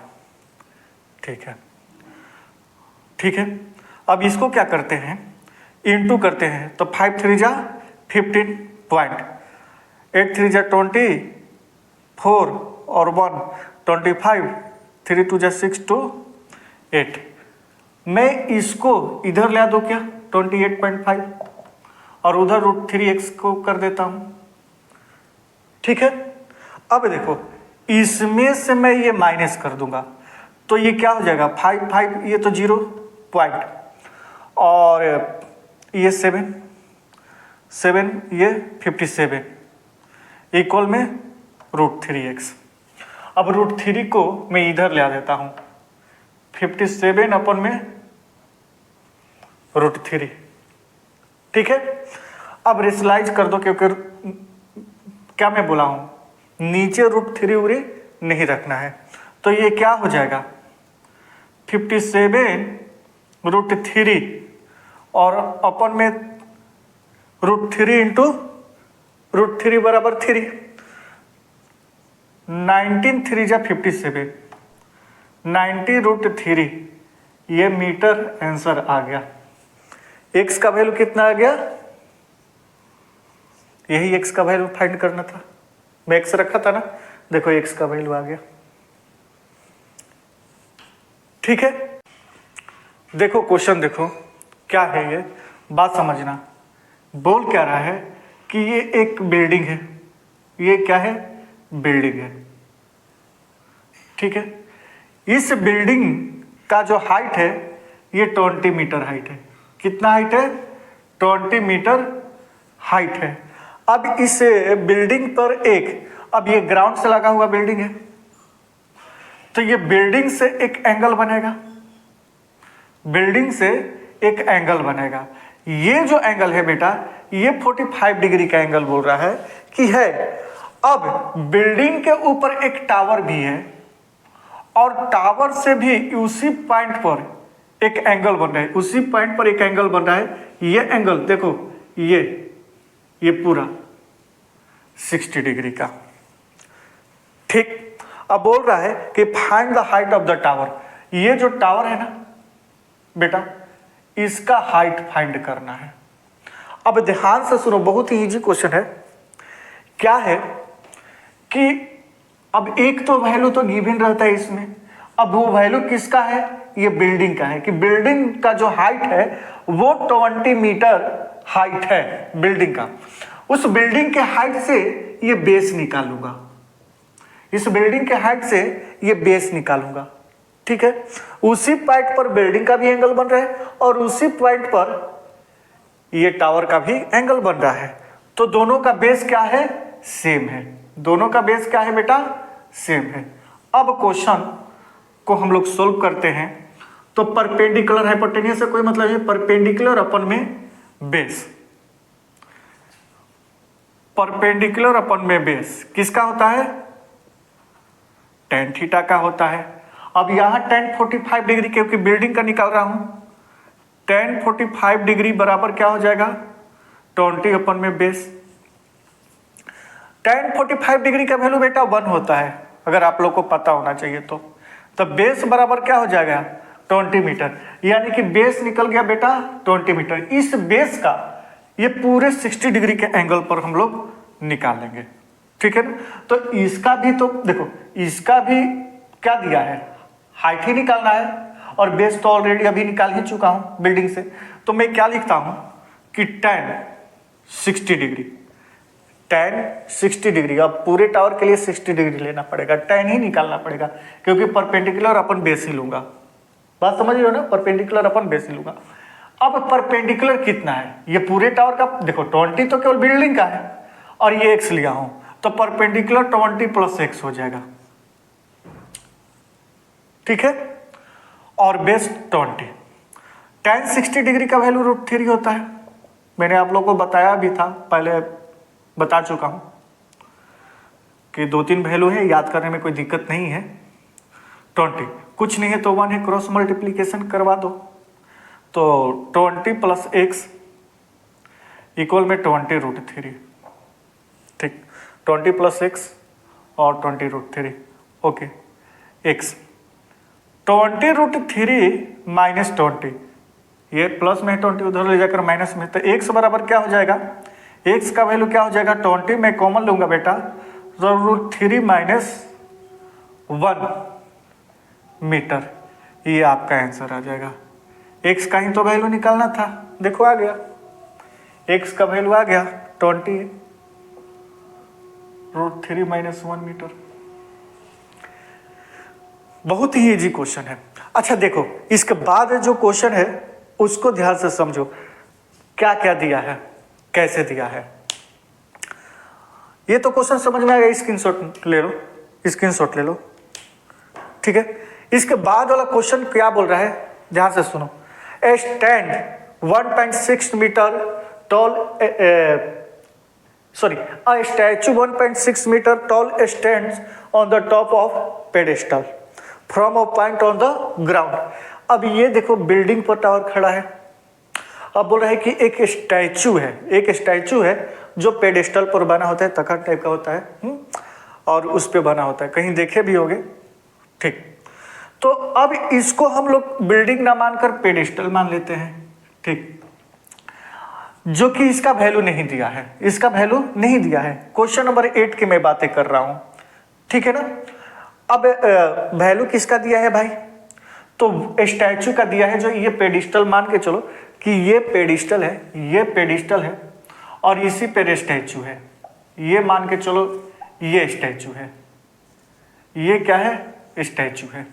ठीक है, अब इसको क्या करते हैं? इंटू करते हैं, तो 5 3 जा 15 पॉइंट, 8 3 जा 20, 4 और 1 25, 3 2 जा 6 2 8। मैं इसको इधर ले दो क्या? 28.5 और उधर √3x को कर देता हूं। ठीक है, अब देखो इसमें से मैं ये माइनस कर दूंगा तो ये क्या हो जाएगा? 5 ये तो 0 पॉइंट, और ये 7 ये 57 इक्वल में √3x। अब √3 को मैं इधर ले देता हूं, 57 अपन में √3। ठीक है, अब रेशनलाइज कर दो, क्योंकि क्या मैं बोला हूं, नीचे √3 उरी नहीं रखना है। तो ये क्या हो जाएगा? 57√3 और अपन में √3 इंटू √3 बराबर 3, 19 3 जा 57, 90√3 ये मीटर आंसर आ गया। x का वैल्यू कितना आ गया, यही x का वैल्यू फाइंड करना था, मैं x रखा था ना, देखो x का वैल्यू आ गया। ठीक है, देखो क्वेश्चन देखो क्या है, ये बात समझना। बोल क्या रहा है कि ये एक बिल्डिंग है, ये क्या है, बिल्डिंग है। ठीक है, इस बिल्डिंग का जो हाइट है ये 20 मीटर हाइट है। कितना हाइट है, 20 मीटर हाइट है। अब इस बिल्डिंग पर अब ये ग्राउंड से लगा हुआ बिल्डिंग है, तो ये बिल्डिंग से एक एंगल बनेगा, बिल्डिंग से एक एंगल बनेगा। ये जो एंगल है बेटा, ये 45 डिग्री का एंगल बोल रहा है कि है। अब बिल्डिंग के ऊपर एक टावर भी है और टावर से भी उसी पॉइंट पर एक एंगल बन रहा है, उसी पॉइंट पर एक एंगल बन रहा है। ये एंगल देखो, ये पूरा 60 डिग्री का। ठीक, अब बोल रहा है कि find the height of the tower. ये जो टावर है ना बेटा, इसका हाइट फाइंड करना है। अब ध्यान से सुनो, बहुत ही इजी क्वेश्चन है। क्या है कि अब एक तो वैल्यू तो गिवन रहता है इसमें, अब वो वैल्यू किसका है, ये बिल्डिंग का है, कि बिल्डिंग का जो हाइट है वो 20 मीटर हाइट है बिल्डिंग का। उस बिल्डिंग के हाइट से ये बेस निकालूंगा, इस बिल्डिंग के हाइट से ये बेस निकालूंगा। ठीक है, उसी पॉइंट पर बिल्डिंग का भी एंगल बन रहा है और उसी पॉइंट पर ये टावर का भी एंगल बन रहा है। तो दोनों का बेस क्या है, सेम है। दोनों का बेस क्या है बेटा, सेम है। अब क्वेश्चन को हम लोग सोल्व करते हैं। तो परपेंडिकुलर हाइपोटेन्यूज से कोई मतलब है, परपेंडिकुलर अपन में बेस, परपेंडिकुलर अपन में बेस किसका होता है, tan थीटा का होता है। अब यहां tan 45 डिग्री, क्योंकि बिल्डिंग का निकाल रहा हूं, tan 45 डिग्री बराबर क्या हो जाएगा, 20 अपन में बेस। tan 45 डिग्री का वैल्यू बेटा 1 होता है, अगर आप लोग को पता होना चाहिए तो। तब बेस बराबर क्या हो जाएगा, 20 मीटर, यानी कि बेस निकल गया बेटा 20 मीटर। इस बेस का ये पूरे 60 डिग्री के एंगल पर हम लोग निकालेंगे। ठीक है ना, तो इसका भी तो देखो, इसका भी क्या दिया है, हाइट ही निकालना है, और बेस तो ऑलरेडी अभी निकाल ही चुका हूं बिल्डिंग से। तो मैं क्या लिखता हूं कि tan 60 डिग्री, tan 60 डिग्री। अब पूरे टावर के लिए 60 डिग्री लेना पड़ेगा, tan ही निकालना पड़ेगा, क्योंकि परपेंडिकुलर अपन बेस ही लूंगा। बात समझ रहे हो ना, परपेंडिकुलर अपन बेस ही लूंगा। अब परपेंडिकुलर कितना है, ये पूरे टावर का देखो 20 तो केवल बिल्डिंग का है, और ये x लिया हूं, तो परपेंडिकुलर 20 + x हो जाएगा। ठीक है, और बेस 20। tan 60 डिग्री का वैल्यू √3 होता है, मैंने आप लोगों को बताया भी था, पहले बता चुका हूं कि 2-3 वैल्यू है, याद करने में कोई दिक्कत नहीं है। 20 कुछ नहीं है तो 1 है, क्रॉस मल्टीप्लीकेशन करवा दो, तो 20 + x इक्वल में 20√3। ठीक, 20 + x और 20√3। ओके, x 20√3 - 20, ये प्लस में 20 उधर ले जाकर माइनस में, तो x बराबर क्या हो जाएगा, x का वैल्यू क्या हो जाएगा, 20 में कॉमन लूंगा बेटा, तो √3 - 1 मीटर, ये आपका आंसर आ जाएगा। x का ही तो वैल्यू निकालना था, देखो आ गया, x का वैल्यू आ गया 20, √3 - 1 मीटर। बहुत ही इजी क्वेश्चन है। अच्छा देखो, इसके बाद जो क्वेश्चन है उसको ध्यान से समझो, क्या क्या दिया है, कैसे दिया है। ये तो क्वेश्चन समझ में आ गया, स्क्रीनशॉट ले लो, स्क्रीनशॉट ले लो। ठीक है, इसके बाद वाला क्वेश्चन क्या बोल रहा है, ध्यान से सुनो। A stand 1.6 metre tall, a statue 1.6 meter tall stands on the top of pedestal from a point on the ground। अब ये देखो बिल्डिंग पर टावर खड़ा है, अब बोल रहा है कि एक स्टैचू है, जो पेडिस्टल पर बना होता है, तखत टाइप का होता है, और उस पे बना होता है, कहीं देखे भी होंगे। ठीक, तो अब इसको हम लोग बिल्डिंग ना मानकर पेडिस्टल मान लेते हैं। ठीक, जो कि इसका वैल्यू नहीं दिया है, इसका वैल्यू नहीं दिया है। क्वेश्चन नंबर 8 की मैं बातें कर रहा हूं, ठीक है ना। अब वैल्यू किसका दिया है भाई, तो स्टैचू का दिया है, जो ये पेडिस्टल मान के चलो कि ये पेडिस्टल है, ये पेडिस्टल है और इसी पे स्टैचू है, ये मान के चलो ये स्टैचू है, ये क्या है, स्टैचू है।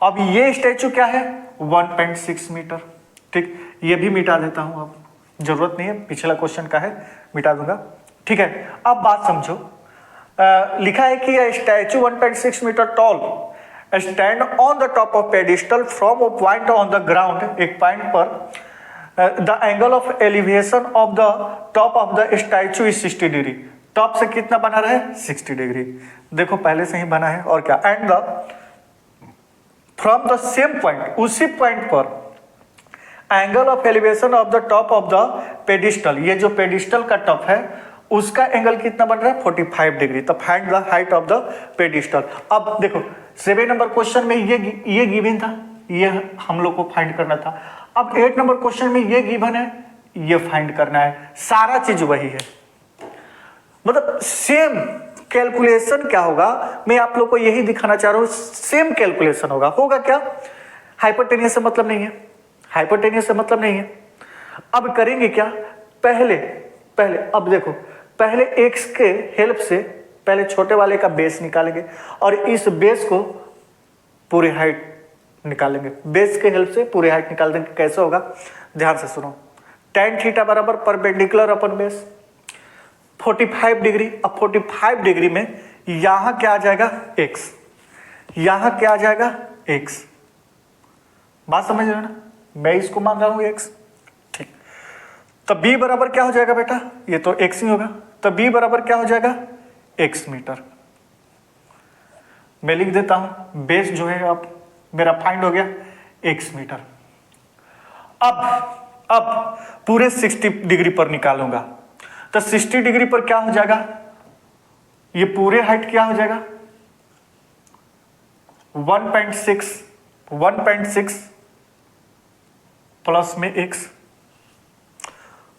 अब ये स्टैचू क्या है, 1.6 मीटर। ठीक, ये भी मिटा देता हूं, अब जरूरत नहीं है, पिछला क्वेश्चन का है, मिटा दूंगा। ठीक है, अब बात समझो। लिखा है कि statue 1.6 metre tall stand on the top of pedestal from a point on the ground, एक पॉइंट पर the angle of elevation of the top of the statue is 60 degree. Top से कितना बना रहा है, 60 डिग्री। देखो पहले से ही बना है, और क्या, and the from the same point, उसी पॉइंट पर angle of elevation of the top of the pedestal, ये जो पेडिस्टल का टॉप है उसका एंगल कितना बन रहा है, 45 डिग्री। तो find the height of the pedestal. अब देखो 7 नंबर क्वेश्चन में ये गिवन था, ये हम लोग को फाइंड करना था। अब 8 नंबर क्वेश्चन में ये गिवन है, ये फाइंड करना है। सारा चीज वही है, मतलब सेम कैलकुलेशन क्या होगा, मैं आप लोग को यही दिखाना चाह रहा हूं, सेम कैलकुलेशन होगा क्या, हाइपोटेनियस से मतलब नहीं है, हाइपोटेनियस से मतलब नहीं है। अब करेंगे क्या, पहले अब देखो, पहले x के हेल्प से पहले छोटे वाले का बेस निकालेंगे और इस बेस को पूरी हाइट निकालेंगे। बेस के हेल्प से पूरी हाइट निकाल देंगे। कैसे होगा, ध्यान से सुनो। tan थीटा बराबर परपेंडिकुलर अपन बेस 45 डिग्री। अब 45 डिग्री में यहां क्या आ जाएगा, x, यहां क्या आ जाएगा, x। बात समझ रहे हो ना, मैं इसको मान रहा हूं x। ठीक, तो b बराबर क्या हो जाएगा बेटा, ये तो x ही होगा, तो b बराबर क्या हो जाएगा, x मीटर। मैं लिख देता हूं, बेस जो है अब मेरा फाइंड हो गया x मीटर। अब पूरे 60 डिग्री पर निकालूंगा, तो 60 डिग्री पर क्या हो जाएगा, ये पूरे हाइट क्या हो जाएगा, 1.6 प्लस में x,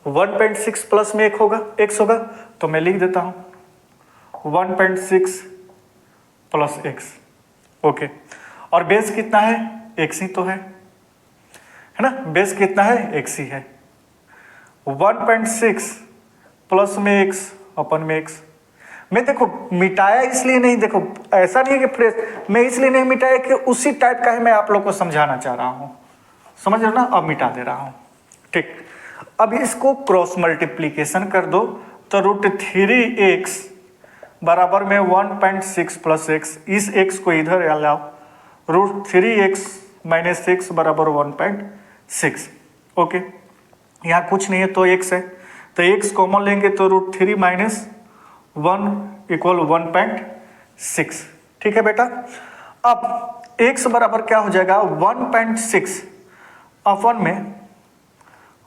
1.6 प्लस में x होगा, तो मैं लिख देता हूं 1.6 प्लस x। ओके, और बेस कितना है, x ही तो है ना, बेस कितना है, x ही है। 1.6 प्लस में x अपन में x। मैं देखो मिटाया इसलिए नहीं, देखो ऐसा नहीं है कि फ्रेश, मैं इसलिए नहीं मिटाया कि उसी टाइप का है, मैं आप लोग को समझाना चाह रहा हूं, समझ रहे हो ना। अब मिटा दे रहा हूं। ठीक, अब इसको क्रॉस मल्टीप्लीकेशन कर दो, तो √3x बराबर में 1.6 प्लस x, इस x को इधर लाओ, √3x माइनस x बराबर 1.6। ओके, यहाँ कुछ नहीं है तो x है, तो x कॉमन लेंगे तो √3 माइनस 1 इक्वल 1.6। ठीक है बेटा। अब x बराबर क्या हो जाएगा, 1.6 अपन में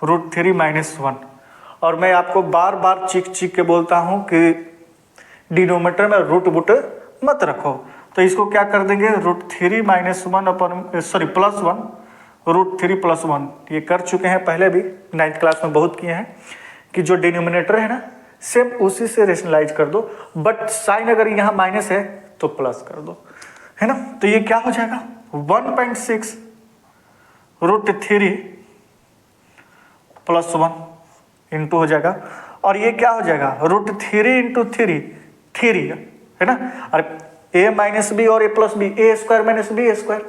√3 माइनस 1। और मैं आपको बार बार चीख के बोलता हूं कि डिनोमीटर में रूट बुट मत रखो, तो इसको क्या कर देंगे, √3 माइनस 1 अपन प्लस 1, √3 प्लस 1। ये कर चुके हैं पहले भी, 9th क्लास में बहुत किए हैं कि जो डिनोमिनेटर है ना सेम उसी से रेशनलाइज कर दो, बट साइन अगर यहाँ माइनस है तो प्लस कर दो, है ना। तो ये क्या हो जाएगा, 1.6 √3 प्लस 1 इंटू हो जाएगा, और ये क्या हो जाएगा, √3 इंटू 3 है ना। और a माइनस बी और a plus B, A square minus B square,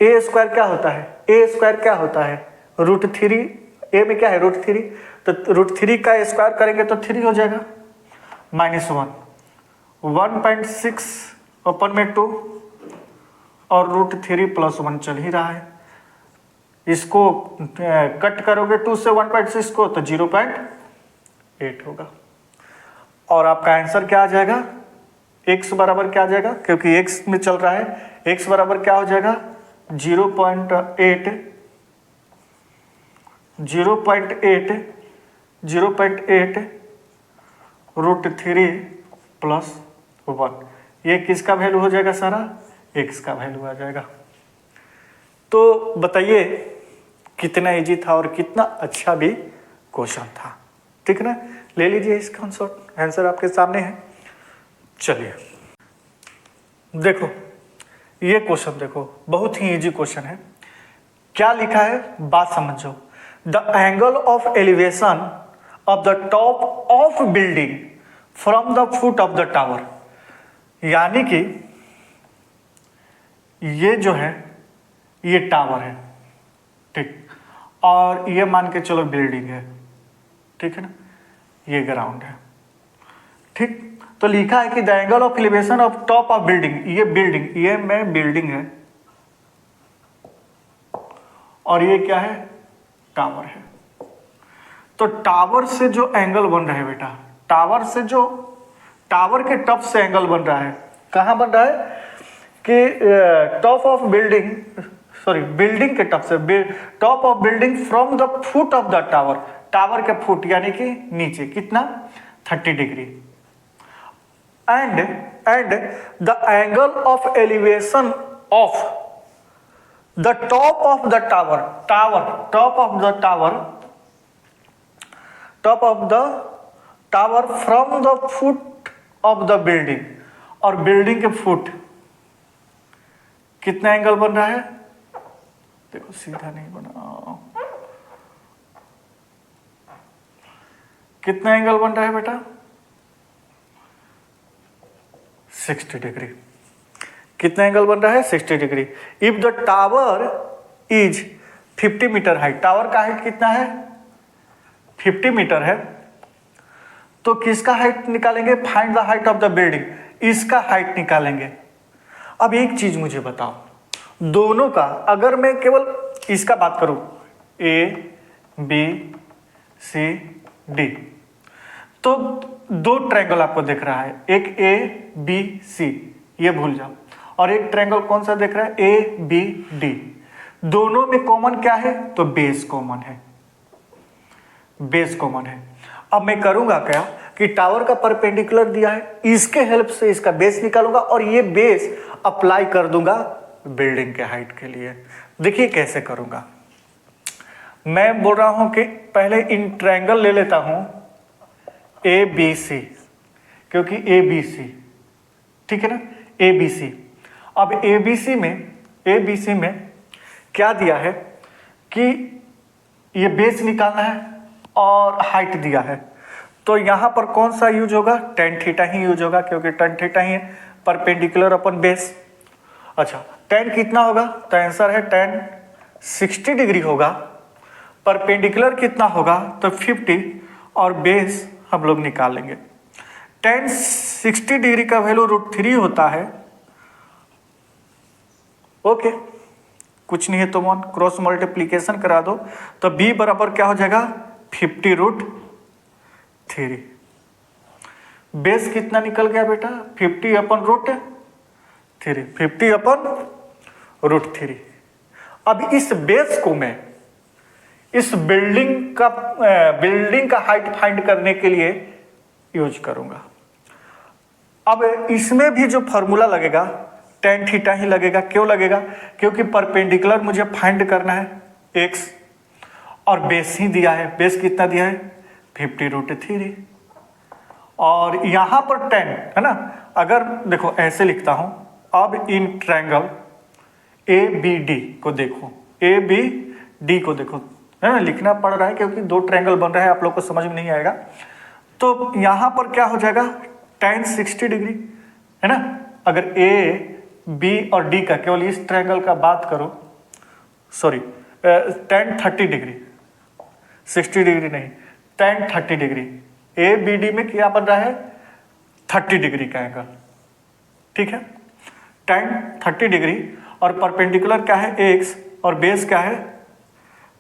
A square क्या होता है, ए स्क्वायर क्या होता है, √3, ए में क्या है √3, तो √3 का स्क्वायर करेंगे तो 3 हो जाएगा, माइनस 1.6 अपन में 2 और √3 प्लस 1 चल ही रहा है। इसको कट करोगे 2 से 1.6 को तो 0.8 होगा, और आपका आंसर क्या आ जाएगा, x बराबर क्या आ जाएगा, क्योंकि x में चल रहा है, x बराबर क्या हो जाएगा, 0.8 √3 प्लस 1, ये किसका वैल्यू हो जाएगा सारा? x का वैल्यू आ जाएगा। तो बताइए कितना इजी था और कितना अच्छा भी क्वेश्चन था, ठीक है ना। ले लीजिए इसका आंसर आपके सामने है। चलिए देखो ये क्वेश्चन देखो, बहुत ही इजी क्वेश्चन है। क्या लिखा है बात समझो। The angle of elevation of the top of building from the foot of the tower, यानी कि ये जो है ये टावर है, ठीक, और ये मान के चलो बिल्डिंग है, ठीक है ना, ये ग्राउंड है, ठीक। तो लिखा है कि the angle of elevation of top of building, ये बिल्डिंग, ये में बिल्डिंग है और ये क्या है? टावर है। तो टावर से जो एंगल बन रहा है बेटा, टावर से जो टावर के टॉप से एंगल बन रहा है, कहाँ बन रहा है कि top of building, sorry building के टॉप से, top of building from the foot of the tower, tower के फुट यानी कि नीचे कितना? 30 degree. And the angle of elevation of the top of the tower, top of the tower from the foot of the building, और building के foot कितना angle बन रहा है? देखो सीधा नहीं बना, कितना एंगल बन रहा है बेटा? 60 डिग्री। कितना एंगल बन रहा है? 60 degree. If the tower is 50 metre height, tower का हाइट कितना है? 50 मीटर है, तो किसका हाइट निकालेंगे? Find the height of the building, इसका हाइट निकालेंगे। अब एक चीज मुझे बताओ, दोनों का अगर मैं केवल इसका बात करूं, ए बी सी डी, तो दो ट्रायंगल आपको दिख रहा है, एक ए बी सी, ये भूल जाओ, और एक ट्रायंगल कौन सा दिख रहा है? A B D. दोनों में कॉमन क्या है? तो बेस कॉमन है, बेस कॉमन है। अब मैं करूंगा क्या कि टावर का परपेंडिकुलर दिया है, इसके हेल्प से इसका बेस निकालूंगा और ये बेस अप्लाई कर दूंगा बिल्डिंग के हाइट के लिए। देखिए कैसे करूंगा। मैं बोल रहा हूं कि पहले इन ट्रायंगल ले लेता हूं ए बी सी, क्योंकि ए बी सी, ठीक है ना, ए बी सी। अब ए बी सी में क्या दिया है कि ये बेस निकालना है और हाइट दिया है, तो यहां पर कौन सा यूज होगा? tan थीटा ही यूज होगा, क्योंकि tan थीटा ही परपेंडिकुलर अपन बेस। अच्छा, tan कितना होगा? तो आंसर है tan 60 डिग्री होगा। परपेंडिकुलर कितना होगा? तो 50, और बेस हम लोग निकाल लेंगे। tan 60 डिग्री का वैल्यू √3 होता है। ओके, कुछ नहीं है तो वन क्रॉस मल्टीप्लीकेशन करा दो, तो b बराबर क्या हो जाएगा? 50√3। बेस कितना निकल गया बेटा? 50/√3, 50/√3। अब इस बेस को मैं इस बिल्डिंग का हाइट फाइंड करने के लिए यूज करूंगा। अब इसमें भी जो फॉर्मूला लगेगा tan थीटा ही लगेगा। क्यों लगेगा? क्योंकि परपेंडिकुलर मुझे फाइंड करना है x, और बेस ही दिया है। बेस कितना दिया है? 50√3। और यहां पर tan है ना, अगर देखो ऐसे लिखता हूं, अब इन ट्रायंगल ए बी डी को देखो, ए बी डी को देखो, है ना, लिखना पड़ रहा है क्योंकि दो ट्रायंगल बन रहा है, आप लोग को समझ में नहीं आएगा। तो यहां पर क्या हो जाएगा? tan 60 डिग्री, है ना। अगर ए बी और डी का केवल इस ट्रायंगल का बात करो, सॉरी tan 30 डिग्री, 60 डिग्री नहीं, tan 30 degree. A B D में क्या बन रहा है? 30 डिग्री का एंगल, ठीक है, tan 30 डिग्री। और परपेंडिकुलर क्या है? x, और बेस क्या है?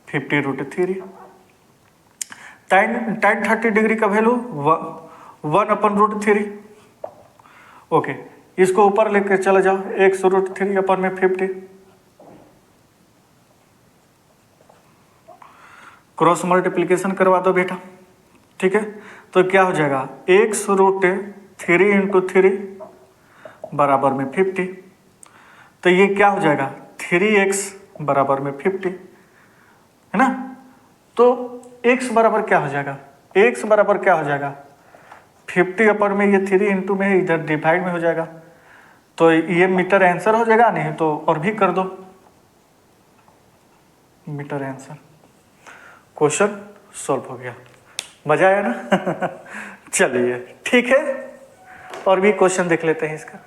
50√3। tan 30 डिग्री का वैल्यू 1/√3। ओके, इसको ऊपर लेकर चले जाओ, 100√3/50। क्रॉस मल्टीप्लीकेशन करवा दो बेटा, ठीक है। तो क्या हो जाएगा, एक्स रूट 3 इंटू 3 बराबर में 50। तो ये क्या हो जाएगा, 3x बराबर में 50, है ना। तो x बराबर क्या हो जाएगा, x बराबर क्या हो जाएगा, 50 अपर में ये 3 इंटू में इधर डिवाइड में हो जाएगा। तो ये मीटर आंसर हो जाएगा, नहीं तो और भी कर दो, मीटर आंसर। क्वेश्चन सॉल्व हो गया। मजा आया ना चलिए ठीक है, और भी क्वेश्चन देख लेते हैं इसका।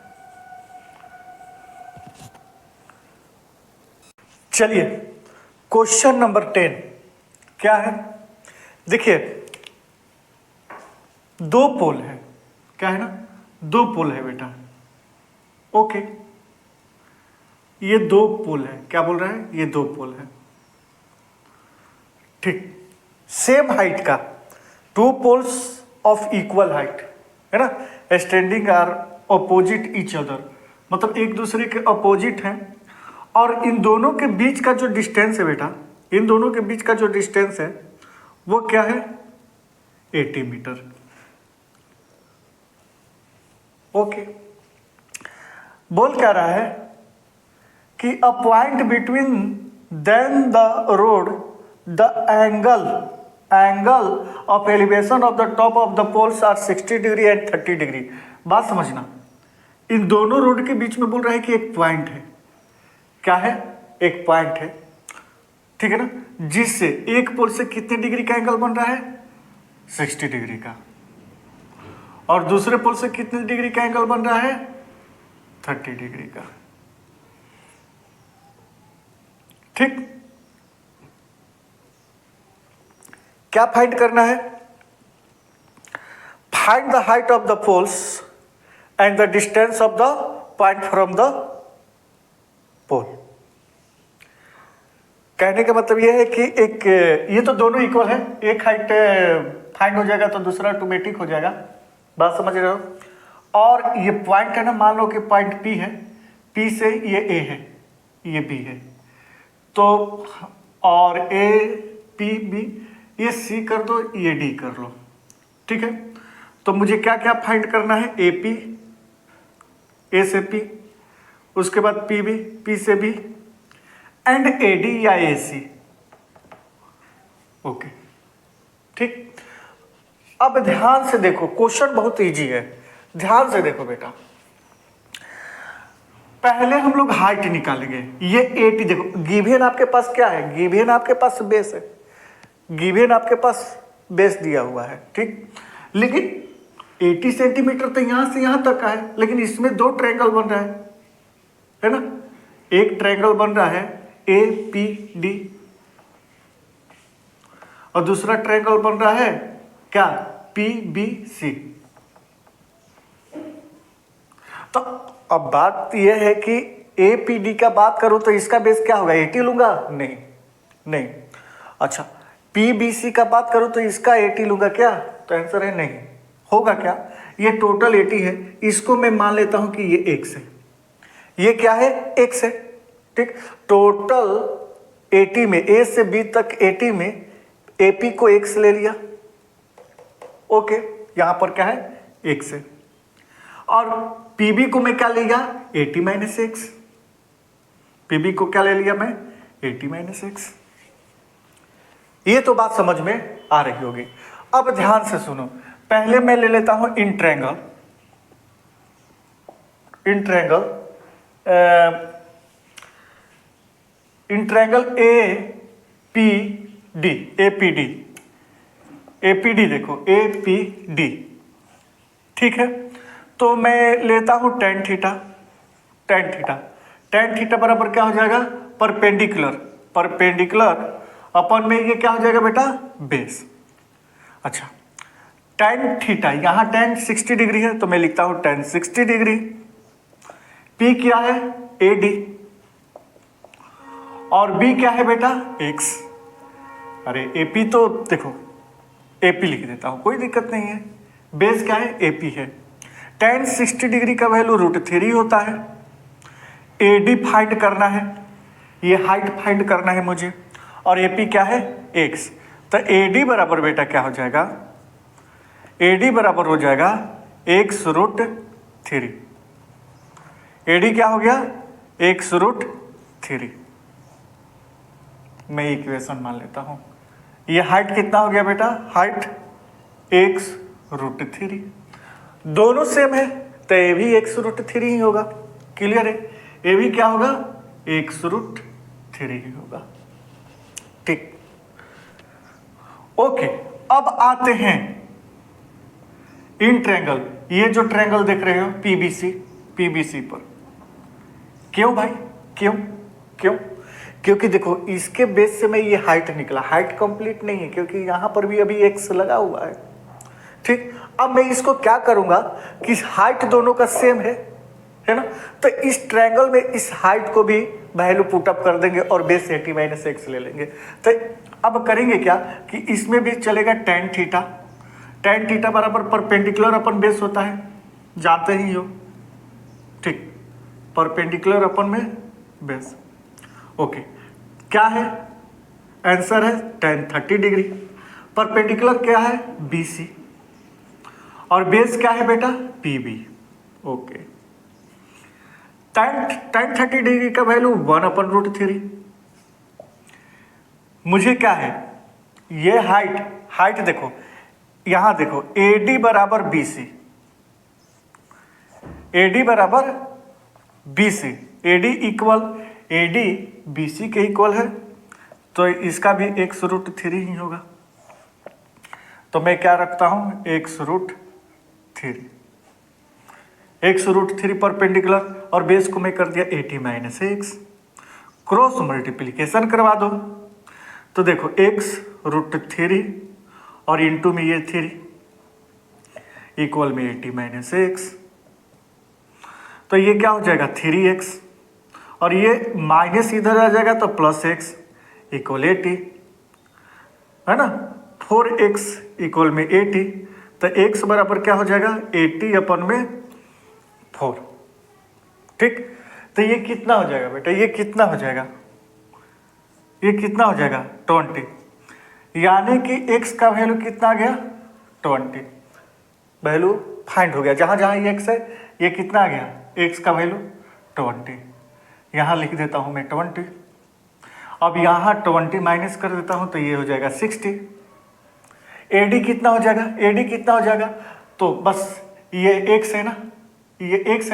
चलिए क्वेश्चन नंबर 10 क्या है, देखिए दो पोल है, क्या है ना, दो पोल है बेटा। ओके, ये दो पोल है, क्या बोल रहा है, ये दो पोल है, ठीक, सेम हाइट का, two poles of equal height, है ना, standing are opposite each other, मतलब एक दूसरे के अपोजिट हैं, और इन दोनों के बीच का जो डिस्टेंस है बेटा, इन दोनों के बीच का जो डिस्टेंस है वो क्या है, 80 मीटर। ओके, बोल क्या रहा है कि a point between then the road the angle of elevation of the top of the poles are 60 degree and 30 degree. बात समझना, इन दोनों रोड के बीच में बोल रहा है कि एक पॉइंट है, क्या है, एक पॉइंट है, ठीक है ना, जिससे एक पोल से कितने डिग्री का एंगल बन रहा है, 60 डिग्री का, और दूसरे पोल से कितने डिग्री का एंगल बन रहा है, 30 डिग्री का। ठीक, क्या फाइंड करना है, find the height of the poles and the distance of the point from the pole. कहने का मतलब यह है कि एक, ये तो दोनों इक्वल है, एक हाइट फाइंड हो जाएगा तो दूसरा ऑटोमेटिक हो जाएगा, बात समझ रहे हो। और ये पॉइंट है ना, मान लो कि पॉइंट P है, P से ये A है, ये B है, तो और A P B, ये C कर दो, ये D कर लो, ठीक है। तो मुझे क्या क्या फाइंड करना है, AP, A से P, उसके बाद PB, P से B, एंड AD या AC। ओके, ठीक। अब ध्यान से देखो, क्वेश्चन बहुत इजी है, ध्यान से देखो बेटा। पहले हम लोग हाइट निकालेंगे, ये 80, देखो गिवन आपके पास क्या है, गिवन आपके पास बेस है, गिवन आपके पास बेस दिया हुआ है, ठीक। लेकिन 80 सेंटीमीटर तो यहां से यहां तक का है, लेकिन इसमें दो ट्रायंगल बन रहा है ना, एक ट्रायंगल बन रहा है APD, और दूसरा ट्रायंगल बन रहा है क्या, PBC। तो अब बात यह है कि APD का बात करूं तो इसका बेस क्या होगा, 80 लूंगा, नहीं नहीं। अच्छा, PBC का बात करूं तो इसका 80 लूंगा क्या, तो आंसर है नहीं, होगा क्या, ये टोटल 80 है, इसको मैं मान लेता हूं कि ये x है, ये क्या है, x है, ठीक। टोटल 80 में, A से B तक 80 में AP को x ले लिया, ओके, यहां पर क्या है, x है, और PB को मैं क्या ले लिया, 80 माइनस एक्स, PB को क्या ले लिया मैं, 80 माइनस एक्स। ये तो बात समझ में आ रही होगी। अब ध्यान से सुनो, पहले मैं ले लेता हूं in triangle, in triangle APD, APD देखो, APD, ठीक है। तो मैं लेता हूं tan थीटा, tan थीटा बराबर क्या हो जाएगा, परपेंडिकुलर अपन में ये क्या हो जाएगा बेटा, बेस। अच्छा, tan थीटा, यहां tan 60 डिग्री है, तो मैं लिखता हूं tan 60 डिग्री। P क्या है, AD, और B क्या है बेटा, X। अरे AP तो देखो, AP लिख देता हूं, कोई दिक्कत नहीं है, बेस क्या है, AP है। tan 60 डिग्री का वैल्यू √3 होता है। AD फाइंड करना है, ये हाइट फाइंड करना है मुझे, और AP क्या है, X। तो AD बराबर बेटा क्या हो जाएगा, AD बराबर हो जाएगा x√3। AD क्या हो गया? x√3। मैं इक्वेशन मान लेता हूं। ये हाइट कितना हो गया बेटा? Height x√3। दोनों सेम है तो ये भी x√3 ही होगा। क्लियर है? ये भी क्या होगा? x√3 ही होगा। ठीक, ओके। अब आते हैं इन ट्रायंगल। ये जो ट्रायंगल देख रहे हो पीबीसी पर, क्यों भाई? क्यों? क्योंकि देखो इसके बेस से मैं ये हाइट निकला। हाइट कंप्लीट नहीं है क्योंकि यहां पर भी अभी x लगा हुआ है। ठीक, अब मैं इसको क्या करूंगा कि हाइट दोनों का सेम है ना, तो इस ट्रायंगल में इस हाइट को भी वैल्यू पुट अप कर देंगे और बेस 80 - x ले लेंगे। तो अब करेंगे क्या कि इसमें भी चलेगा tan थीटा बराबर परपेंडिकुलर अपन बेस होता है, जानते ही हो। ठीक, परपेंडिकुलर अपन में बेस। ओके, क्या है आंसर? है tan 30 डिग्री। परपेंडिकुलर क्या है? BC। और बेस क्या है बेटा? PB। ओके, tan 30 डिग्री का वैल्यू 1/√3। मुझे क्या है? ये हाइट देखो, यहां देखो AD बराबर BC। AD बराबर BC, AD BC के इक्वल है, तो इसका भी x√3 ही होगा। तो मैं क्या रखता हूं? x√3 परपेंडिकुलर और बेस को मैं कर दिया 80 - x। क्रॉस मल्टीप्लीकेशन करवा दो तो देखो x√3 और इंटू में ये 3 इक्वल में 80 - x। तो ये क्या हो जाएगा? 3x और ये माइनस इधर आ जाएगा तो +x इक्वल 80, है ना। 4x इक्वल में 80, तो x बराबर क्या हो जाएगा? 80/4। ठीक, तो ये कितना हो जाएगा बेटा? ये कितना हो जाएगा? 20। यानी कि x का वैल्यू कितना आ गया? 20। वैल्यू फाइंड हो गया। जहां जहां ये x है, ये कितना आ गया? x का वैल्यू 20। यहां लिख देता हूं मैं 20। अब यहां 20 माइनस कर देता हूं तो ये हो जाएगा 60। AD कितना हो जाएगा? तो बस ये x है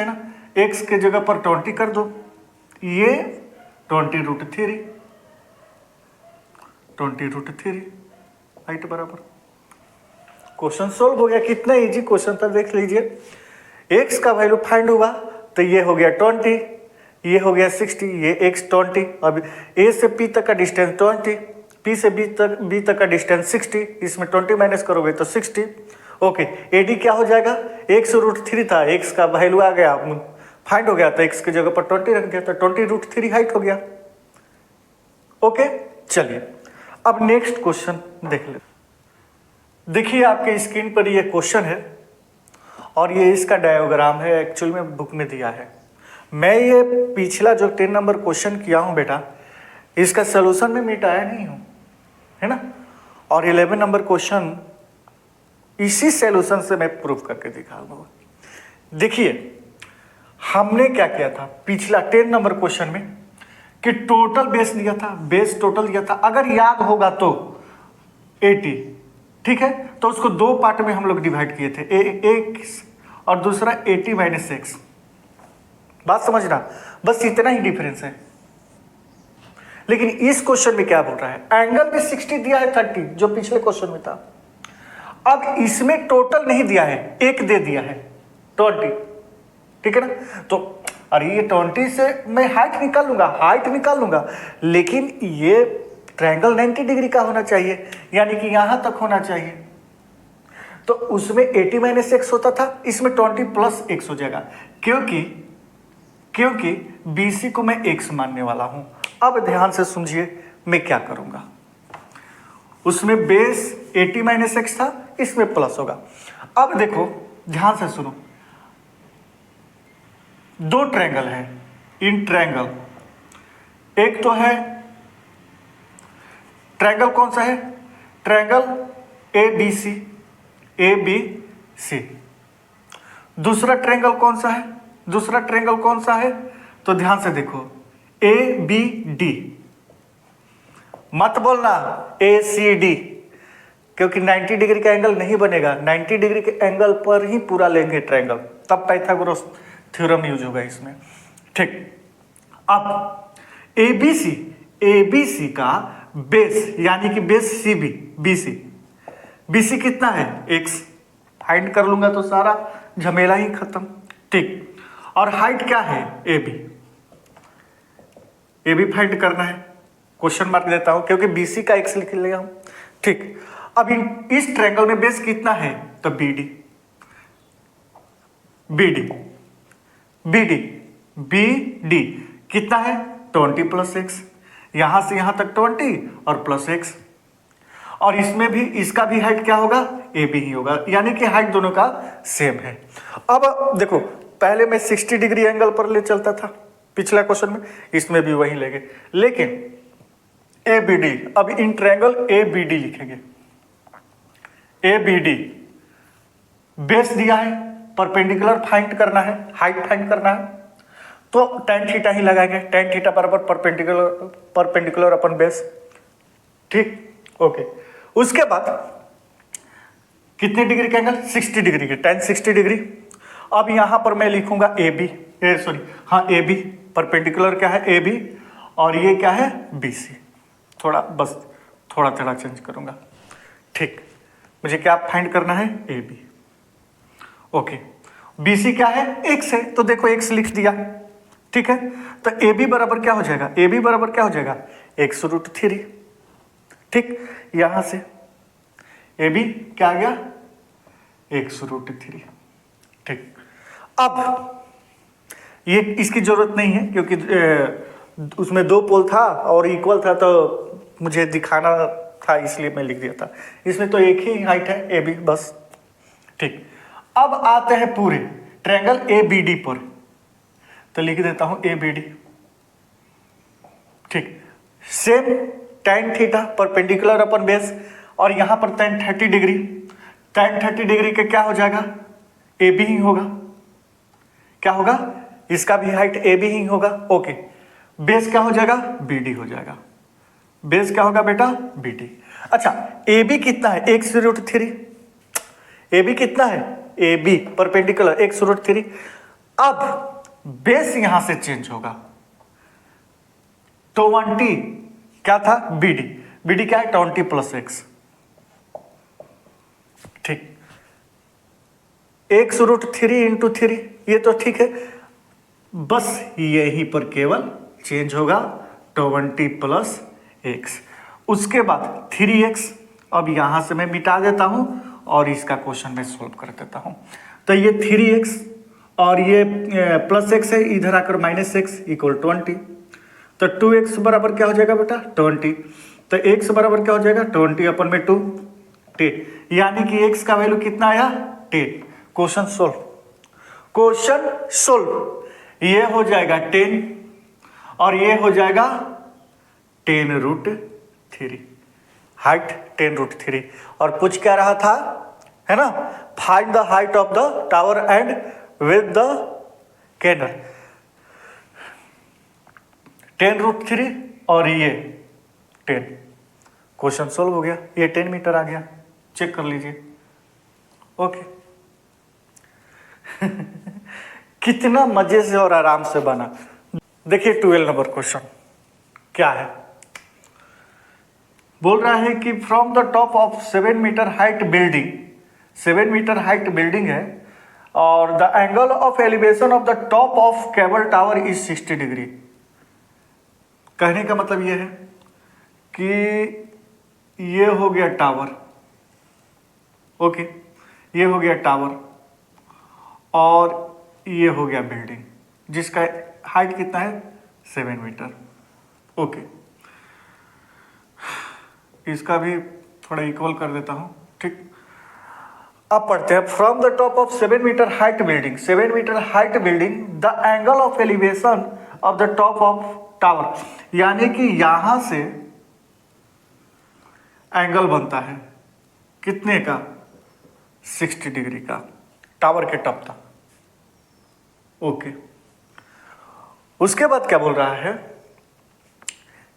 ना, x के जगह पर 20 कर दो। ये 20√3 हाइट बराबर। क्वेश्चन सोल्व हो गया। कितना इजी क्वेश्चन था देख लीजिए। x का वैल्यू फाइंड हुआ तो ये हो गया 20, ये हो गया 60, ये x 20। अब a से p तक का डिस्टेंस 20, p से b तक का डिस्टेंस 60, इसमें 20 माइनस करोगे तो 60। ओके, AD क्या हो जाएगा? x√3 था, x का वैल्यू आ गया, फाइंड हो गया, तो x की जगह पर 20 रख दिया तो 20√3 हाइट हो गया। ओके, चलिए अब नेक्स्ट क्वेश्चन देख ले। देखिए आपके स्क्रीन पर ये क्वेश्चन है और ये इसका डायग्राम है, एक्चुअल में बुक में दिया है। मैं ये पिछला जो 10 नंबर क्वेश्चन किया हूँ बेटा, इसका सलूशन में मिटाया नहीं हूँ, है ना। और 11 नंबर क्वेश्चन इसी सॉल्यूशन से मैं प्रूफ करके दिखाऊंगा। देखिए हमने क्या किया था पिछला 10 नंबर क्वेश्चन में कि टोटल बेस दिया था, बेस टोटल दिया था, अगर याद होगा तो 80, ठीक है। तो उसको दो पार्ट में हम लोग डिवाइड किए थे, एक और दूसरा 80 - x। बात समझना, बस इतना ही डिफरेंस है। लेकिन इस क्वेश्चन में क्या बोल रहा है, एंगल में 60 दिया है 30 जो पिछले क्वेश्चन में था। अब इसमें टोटल नहीं दिया है, एक दे दिया है 20, ठीक है ना। तो अरे ये 20 से मैं हाइट निकाल लूंगा, लेकिन ये ट्रायंगल 90 डिग्री का होना चाहिए, यानी कि यहां तक होना चाहिए। तो उसमें 80 - x होता था, इसमें 20 + x हो जाएगा, क्योंकि BC को मैं x मानने वाला हूं। अब ध्यान से सुनिए मैं क्या करूंगा। उसमें बेस 80 - x था, इसमें प्लस होगा। अब देखो ध्यान से सुनो, दो ट्रायंगल है इन ट्रायंगल। एक तो है ट्रायंगल, कौन सा है, triangle ABC, A B C. दूसरा ट्रायंगल कौन सा है? दूसरा ट्रायंगल कौन सा है? तो ध्यान से देखो, ए बी डी, मत बोलना ए सी डी, क्योंकि 90 डिग्री का एंगल नहीं बनेगा। 90 डिग्री के एंगल पर ही पूरा लेंगे ट्रायंगल, तब पाइथागोरस थ्योरम यूज होगा इसमें। ठीक, अब एबीसी का बेस यानी कि बेस सी बी, बीसी कितना है? x। फाइंड कर लूंगा तो सारा झमेला ही खत्म। ठीक, और हाइट क्या है? ए बी फाइंड करना है। क्वेश्चन मार्क देता हूं क्योंकि बीसी का x लिख लिया हूं। ठीक, अब इस ट्रायंगल में बेस कितना है? तो बीडी कितना है? 20 प्लस x, यहां से यहां तक 20 और प्लस x, और इसमें भी इसका भी हाइट क्या होगा? ए बी ही होगा, यानी कि हाइट दोनों का सेम है। अब देखो, पहले मैं 60 डिग्री एंगल पर ले चलता था पिछला क्वेश्चन में, इसमें भी वही लेंगे, लेकिन ए बी डी, अब इन ट्रायंगल ए बी डी लिखेंगे। ए बी डी बेस दिया है, परपेंडिकुलर फाइंड करना है, हाइट फाइंड करना है, तो tan थीटा ही लगाएंगे। tan थीटा बराबर परपेंडिकुलर अपन बेस। ठीक, ओके। उसके बाद कितने डिग्री का एंगल? 60 डिग्री के, tan 60 डिग्री। अब यहां पर मैं लिखूंगा A B, A B, perpendicular क्या है? ए बी, और ये क्या है? B C. थोड़ा चेंज करूंगा। ठीक, मुझे क्या फाइंड करना है? A B. Okay, B C क्या है? x है, तो देखो x लिख दिया। ठीक है, तो ए बी बराबर क्या हो जाएगा? ए बी बराबर क्या हो जाएगा? x√3। ठीक, यहां से ए बी क्या आ गया? x√3। ठीक, अब ये इसकी जरूरत नहीं है क्योंकि उसमें 2 पोल था और इक्वल था, तो मुझे दिखाना था इसलिए मैं लिख दिया था। इसमें तो एक ही हाइट है, ए बी, बस। ठीक, अब आते हैं पूरे ट्रायंगल ए बी डी पर, तो लिख देता हूं ए बी डी। ठीक, same tan theta perpendicular upon base, और यहां पर tan 30 डिग्री। tan 30 डिग्री का क्या हो जाएगा? ए बी ही होगा। क्या होगा? इसका भी हाइट ए बी ही होगा। ओके, बेस क्या हो जाएगा? बी डी हो जाएगा। बेस क्या होगा बेटा? B D. अच्छा, ए बी कितना है? x√3। ए बी कितना है? A B perpendicular x√3। अब बेस यहां से चेंज होगा, 20 क्या था? बीडी। बीडी क्या है? 20 प्लस x। ठीक, x√3 इंटू 3, ये तो ठीक है, बस यहीं पर केवल चेंज होगा 20 प्लस x। उसके बाद 3x, अब यहां से मैं मिटा देता हूं और इसका क्वेश्चन मैं सोल्व कर देता हूं। तो ये 3x और ये प्लस x है, इधर आकर माइनस x इक्वल 20, तो 2x बराबर क्या हो जाएगा बेटा? 20। तो x बराबर क्या हो जाएगा? 20 अपन में 2, 10, यानी कि x का वैल्यू कितना आया? 10। Question solve. ये हो जाएगा 10 और ये हो जाएगा 10√3, हाइट 10√3। और पूछ क्या रहा था, है ना? Find the height of the tower and with the canal. 10√3 और ये 10, क्वेश्चन सोल्व हो गया। ये 10 मीटर आ गया, चेक कर लीजिए। ओके कितना मजे से और आराम से बना। देखिए 12 नंबर क्वेश्चन क्या है, बोल रहा है कि from the top of 7 metre height building, 7 metre height building है और the angle of elevation of the top of cable tower is 60 degree. कहने का मतलब यह है कि ये हो गया टावर, ओके, ये हो गया टावर और ये हो गया बिल्डिंग जिसका हाइट कितना है? 7 मीटर। ओके, इसका भी थोड़ा इक्वल कर देता हूं। ठीक, अब पढ़ते हैं। From the top of 7 metre height building, 7 metre height building, the angle of elevation of the top of tower, यानी कि यहां से एंगल बनता है कितने का? 60 डिग्री का टावर के टॉप तक। ओके, उसके बाद क्या बोल रहा है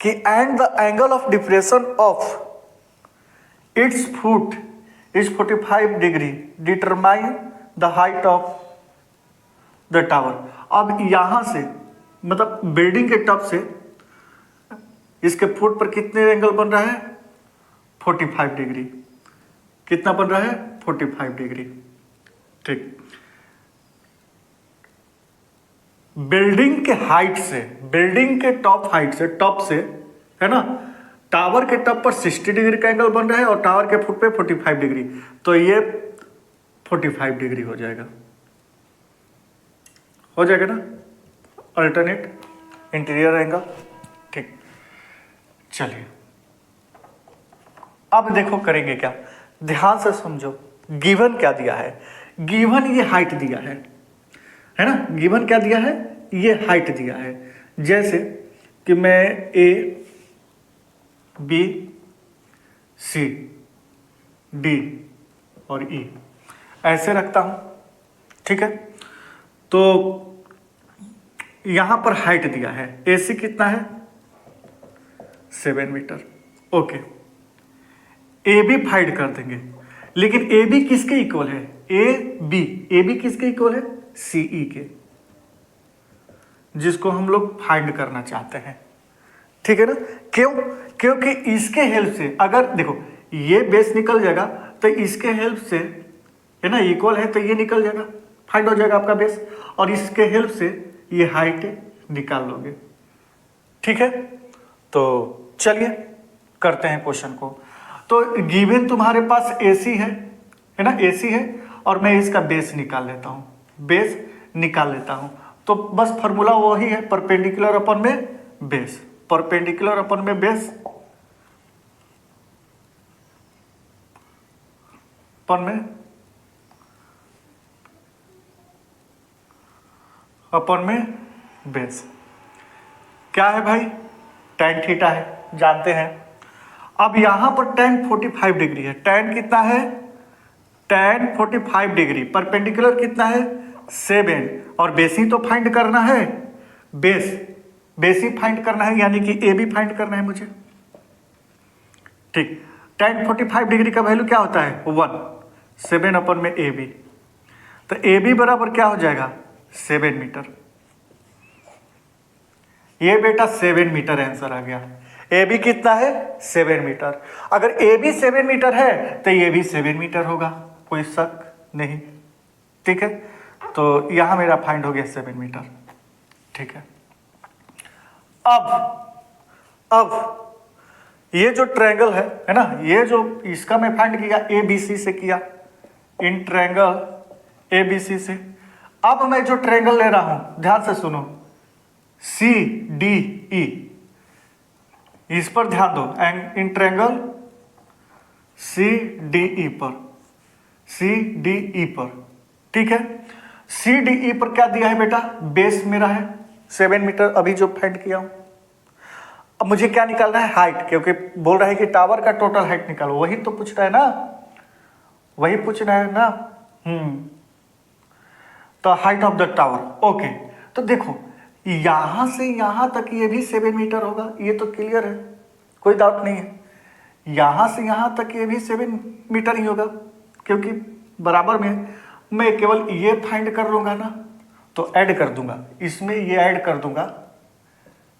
कि and the angle of depression of its foot is 45 degree, determine the height of the tower. अब यहां से मतलब बिल्डिंग के टॉप से इसके फुट पर कितने एंगल बन रहा है? 45 डिग्री। कितना बन रहा है? 45 डिग्री। ठीक, बिल्डिंग के हाइट से, बिल्डिंग के टॉप हाइट से, टॉप से, है ना, टावर के टॉप पर 60 डिग्री का एंगल बन रहा है और टावर के फुट पे 45 डिग्री, तो ये 45 डिग्री हो जाएगा, हो जाएगा ना, अल्टरनेट इंटीरियर एंगल। ठीक, चलिए अब देखो करेंगे क्या, ध्यान से समझो। गिवन क्या दिया है? गिवन ये हाइट दिया है ना, गिवन क्या दिया है? ये हाइट दिया है। जैसे कि मैं ए बी सी डी और ई ऐसे रखता हूं, ठीक है। तो यहां पर हाइट दिया है, ए सी कितना है? 7 metre. Okay, A B find कर देंगे, लेकिन ए बी किसके इक्वल है? ए बी किसके इक्वल है? सीई के, जिसको हम लोग फाइंड करना चाहते हैं, ठीक है ना। क्यों? क्योंकि इसके हेल्प से, अगर देखो ये बेस निकल जाएगा तो इसके हेल्प से, है ना, इक्वल है तो ये निकल जाएगा, फाइंड हो जाएगा आपका बेस, और इसके हेल्प से ये हाइट निकाल लोगे, ठीक है। तो चलिए करते हैं क्वेश्चन को। तो गिवन तुम्हारे पास एसी है ना, एसी है, और मैं इसका बेस निकाल लेता हूं, बेस निकाल लेता हूं। तो बस फॉर्मूला वही है, परपेंडिकुलर अपन में बेस, परपेंडिकुलर अपन में बेस, अपन में बेस क्या है भाई? tan थीटा है, जानते हैं। अब यहां पर tan 45 डिग्री है, tan कितना है? tan 45 डिग्री, परपेंडिकुलर कितना है? 7, और बेस ही तो फाइंड करना है, बेस ही फाइंड करना है, यानी कि ए बी फाइंड करना है मुझे, ठीक। tan 45 डिग्री का वैल्यू क्या होता है? 1, 7 अपन में ए बी, तो ए बी बराबर क्या हो जाएगा? 7 मीटर। ये बेटा 7 मीटर आंसर आ गया। ए बी कितना है? 7 मीटर। अगर ए बी 7 मीटर है तो ये भी 7 मीटर होगा, कोई शक नहीं, ठीक है। तो यहां मेरा फाइंड हो गया 7 मीटर, ठीक है। अब ये जो ट्रायंगल है ना, ये जो इसका मैं फाइंड किया ए बी सी से किया, इन ट्रायंगल ए बी सी से। अब मैं जो ट्रायंगल ले रहा हूं, ध्यान से सुनो, सी डी ई, इस पर ध्यान दो, and in triangle C D E पर, सी डी ई पर, ठीक है। सी डी ई पर क्या दिया है बेटा? बेस मेरा है 7 मीटर, अभी जो फाइंड किया हूं। अब मुझे क्या निकालना है? हाइट, क्योंकि बोल रहा है कि टावर का टोटल हाइट निकालो, वही तो पूछ रहा है ना, वही पूछ रहा है ना। तो height of the tower, okay. तो देखो यहां से यहां तक ये भी 7 मीटर होगा, ये तो क्लियर है, कोई डाउट नहीं है। यहां से यहां तक ये भी 7 मीटर ही होगा, क्योंकि बराबर में मैं केवल ये फाइंड कर लूंगा ना, तो ऐड कर दूंगा इसमें, ये ऐड कर दूंगा,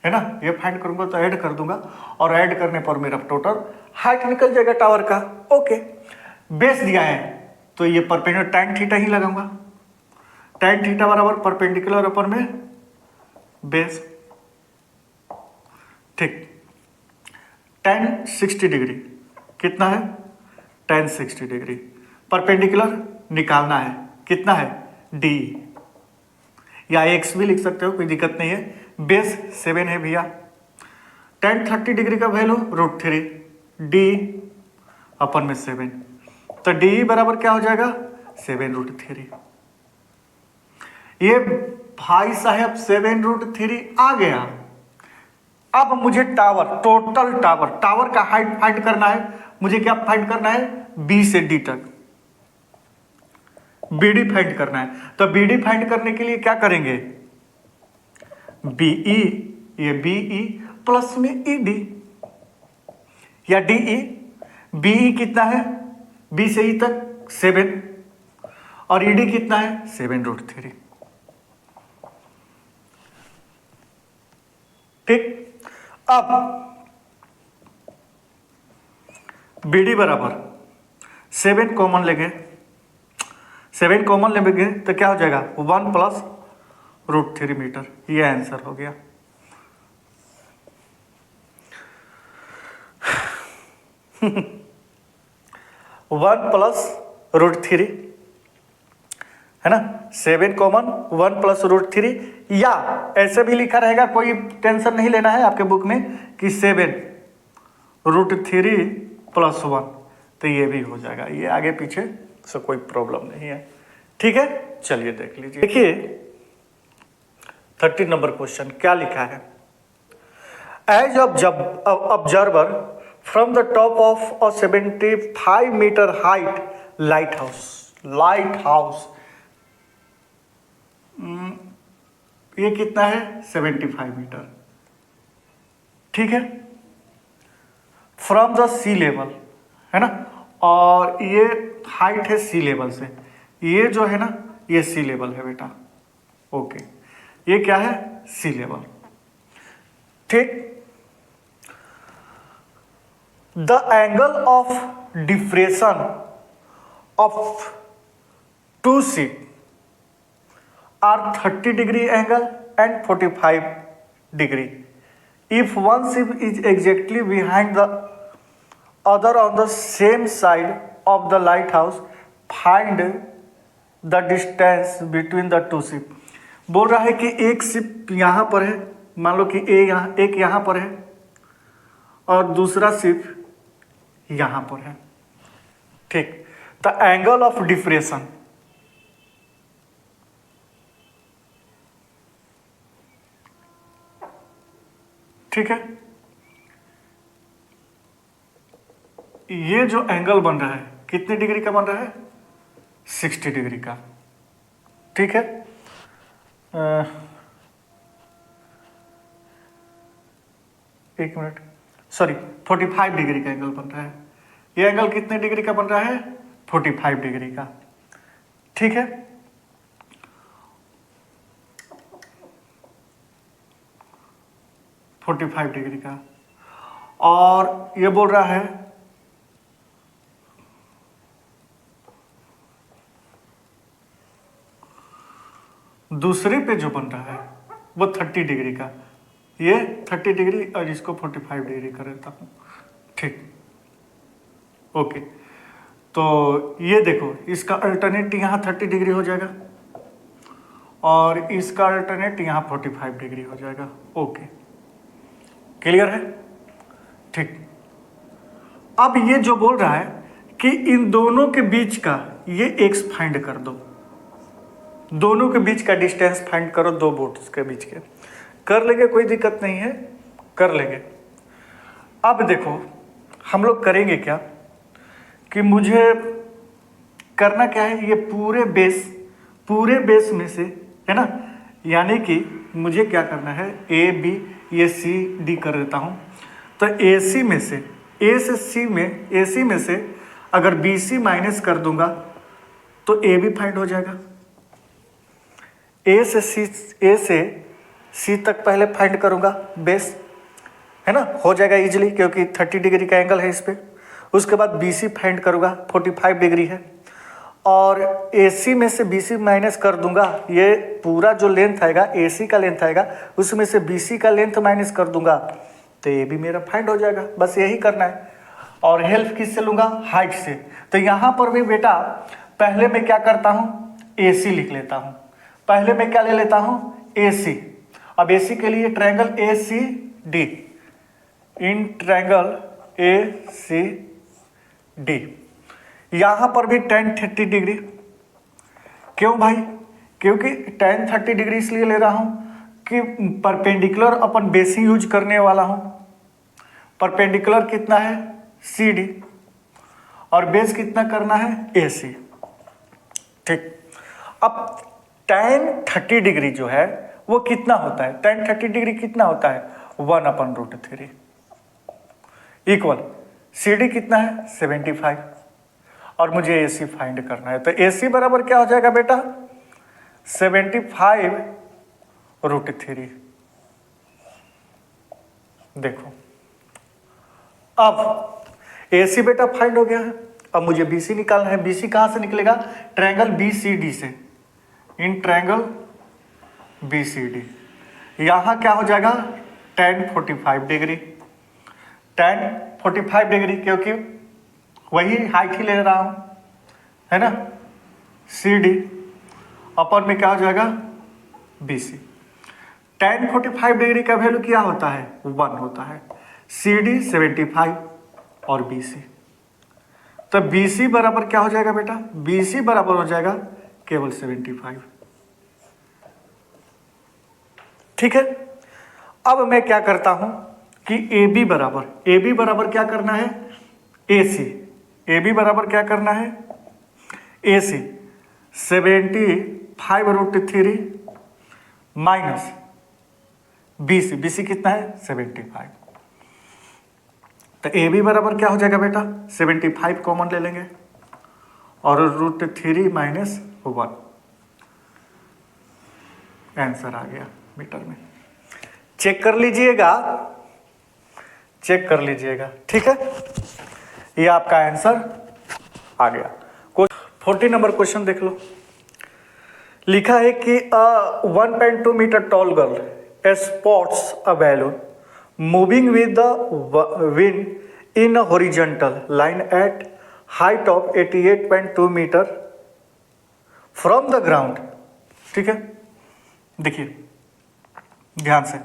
है ना, ये फाइंड करूंगा तो ऐड कर दूंगा, और ऐड करने पर मेरा टोटल हाइट निकल जाएगा टावर का। ओके, बेस दिया है तो ये परपेंडिकुलर tan थीटा ही लगाऊंगा, tan थीटा बराबर परपेंडिकुलर अपन में बेस, ठीक। tan 60 डिग्री कितना है? tan 60 डिग्री, परपेंडिकुलर निकालना है, कितना है? डी, या एक्स भी लिख सकते हो, कोई दिक्कत नहीं है। बेस 7 है भैया। tan 30 डिग्री का वैल्यू √3, डी अपन में 7, तो डी बराबर क्या हो जाएगा? 7√3। ये भाई साहब 7√3 आ गया। अब मुझे टावर, टोटल टावर का हाइट फाइंड करना है। मुझे क्या फाइंड करना है? बी से डी तक, बी डी फाइंड करना है। तो बी डी फाइंड करने के लिए क्या करेंगे, बीई, ये बीई प्लस में ईडी या डीई। बीई कितना है, बी से ई तक 7 और ईडी कितना है 7√3। ठीक, अब बीडी बराबर 7 कॉमन लेंगे, 7 कॉमन लेंगे तो क्या हो जाएगा 1 + √3 मीटर। ये आंसर हो गया। वन प्लस √3 है ना, 7 कॉमन 1 + √3, या ऐसे भी लिखा रहेगा, कोई टेंशन नहीं लेना है आपके बुक में कि 7√3 + 1, तो ये भी हो जाएगा। ये आगे पीछे से कोई प्रॉब्लम नहीं है। ठीक है, चलिए देख लीजिए। देखिए 30 नंबर क्वेश्चन क्या लिखा है, as observer from the top of a 75 metre height lighthouse, ये कितना है 75 मीटर। ठीक है, फ्रॉम द सी लेवल है ना, और ये हाइट है सी लेवल से, ये जो है ना ये सी लेवल है बेटा। ओके, ये क्या है सी लेवल। ठीक, the angle of depression of two ship are 30 degree angle and 45 degree. If one ship is exactly behind the other on the same side of the lighthouse, find the distance between the two ship. बोल रहा है कि एक ship यहाँ पर है, मान लो कि एक यहाँ पर है और दूसरा शिप यहाँ पर है। ठीक, द एंगल ऑफ डिफ्रेशन, ठीक है, ये जो एंगल बन रहा है कितने डिग्री का बन रहा है 60 डिग्री का। ठीक है, एक मिनट, सॉरी 45 डिग्री का एंगल बन रहा है। ये एंगल कितने डिग्री का बन रहा है 45 डिग्री का। ठीक है, (45 डिग्री का, और ये बोल रहा है दूसरे पे जो बन रहा है वो 30 डिग्री का, ये 30 डिग्री और इसको 45 डिग्री कर देता हूँ। ठीक, ओके, तो ये देखो इसका अल्टरनेट यहाँ 30 डिग्री हो जाएगा और इसका अल्टरनेट यहाँ 45 डिग्री हो जाएगा। ओके, क्लियर है। ठीक, अब ये जो बोल रहा है कि इन दोनों के बीच का ये एक्स फाइंड कर दो, दोनों के बीच का डिस्टेंस फाइंड करो, दो बोट्स के बीच के। कर लेंगे, कोई दिक्कत नहीं है, कर लेंगे। अब देखो हम लोग करेंगे क्या कि मुझे करना क्या है, ये पूरे बेस में से है ना, यानी कि मुझे क्या करना है ए बी ये सी डी कर देता हूँ। तो ए सी में से ए सी में से अगर बी सी माइनस कर दूंगा तो ए भी फाइंड हो जाएगा। ए से सी तक पहले फाइंड करूंगा बेस, है ना, हो जाएगा इजीली क्योंकि 30 डिग्री का एंगल है इस पे। उसके बाद बी सी फाइंड करूंगा, 45 डिग्री है, और ए सी में से बी सी माइनस कर दूंगा। ये पूरा जो लेंथ आएगा ए सी का लेंथ आएगा, उसमें से बी सी का लेंथ माइनस कर दूंगा तो ये भी मेरा फाइंड हो जाएगा। बस यही करना है। और हेल्प किससे लूँगा, हाइट से। तो यहाँ पर भी बेटा पहले मैं क्या करता हूँ, ए सी लिख लेता हूँ। पहले मैं क्या ले लेता हूँ, ए सी। अब ए सी के लिए triangle A C D, in triangle A C D. यहाँ पर भी tan 30 डिग्री। क्यों भाई, क्योंकि tan 30 डिग्री इसलिए ले रहा हूँ कि परपेंडिकुलर अपन बेस ही यूज करने वाला हूँ। परपेंडिकुलर कितना है सी डी और बेस कितना करना है ए सी। ठीक, अब tan 30 डिग्री जो है वो कितना होता है, tan 30 डिग्री कितना होता है 1/√3 इक्वल CD कितना है 75 और मुझे AC फाइंड करना है। तो AC बराबर क्या हो जाएगा बेटा 75√3। देखो अब AC बेटा फाइंड हो गया है। अब मुझे BC निकालना है। BC कहां से निकलेगा, ट्रायंगल BCD से। इन ट्रायंगल BCD यहां क्या हो जाएगा tan 45 डिग्री, tan 45 डिग्री क्योंकि वही हाइट ही ले रहा हूं, है ना। CD अपर में क्या हो जाएगा BC। tan 45 डिग्री का वैल्यू क्या होता है 1 होता है, CD 75 और BC। तो BC बराबर क्या हो जाएगा बेटा, BC बराबर हो जाएगा केवल 75। ठीक है। अब मैं क्या करता हूं कि AB बराबर क्या करना है AC। AB बराबर क्या करना है AC 75√3 माइनस BC कितना है 75। तो AB बराबर क्या हो जाएगा बेटा 75 कॉमन ले लेंगे और √3 माइनस 1 आंसर आ गया मीटर में। चेक कर लीजिएगा, ठीक है। ये आपका आंसर आ गया। 40 नंबर क्वेश्चन देख लो। लिखा है कि 1.2 metre tall girl spots a balloon moving with the wind in a horizontal line at height of 88.2 metre from the ground. ठीक है, देखिए ध्यान से,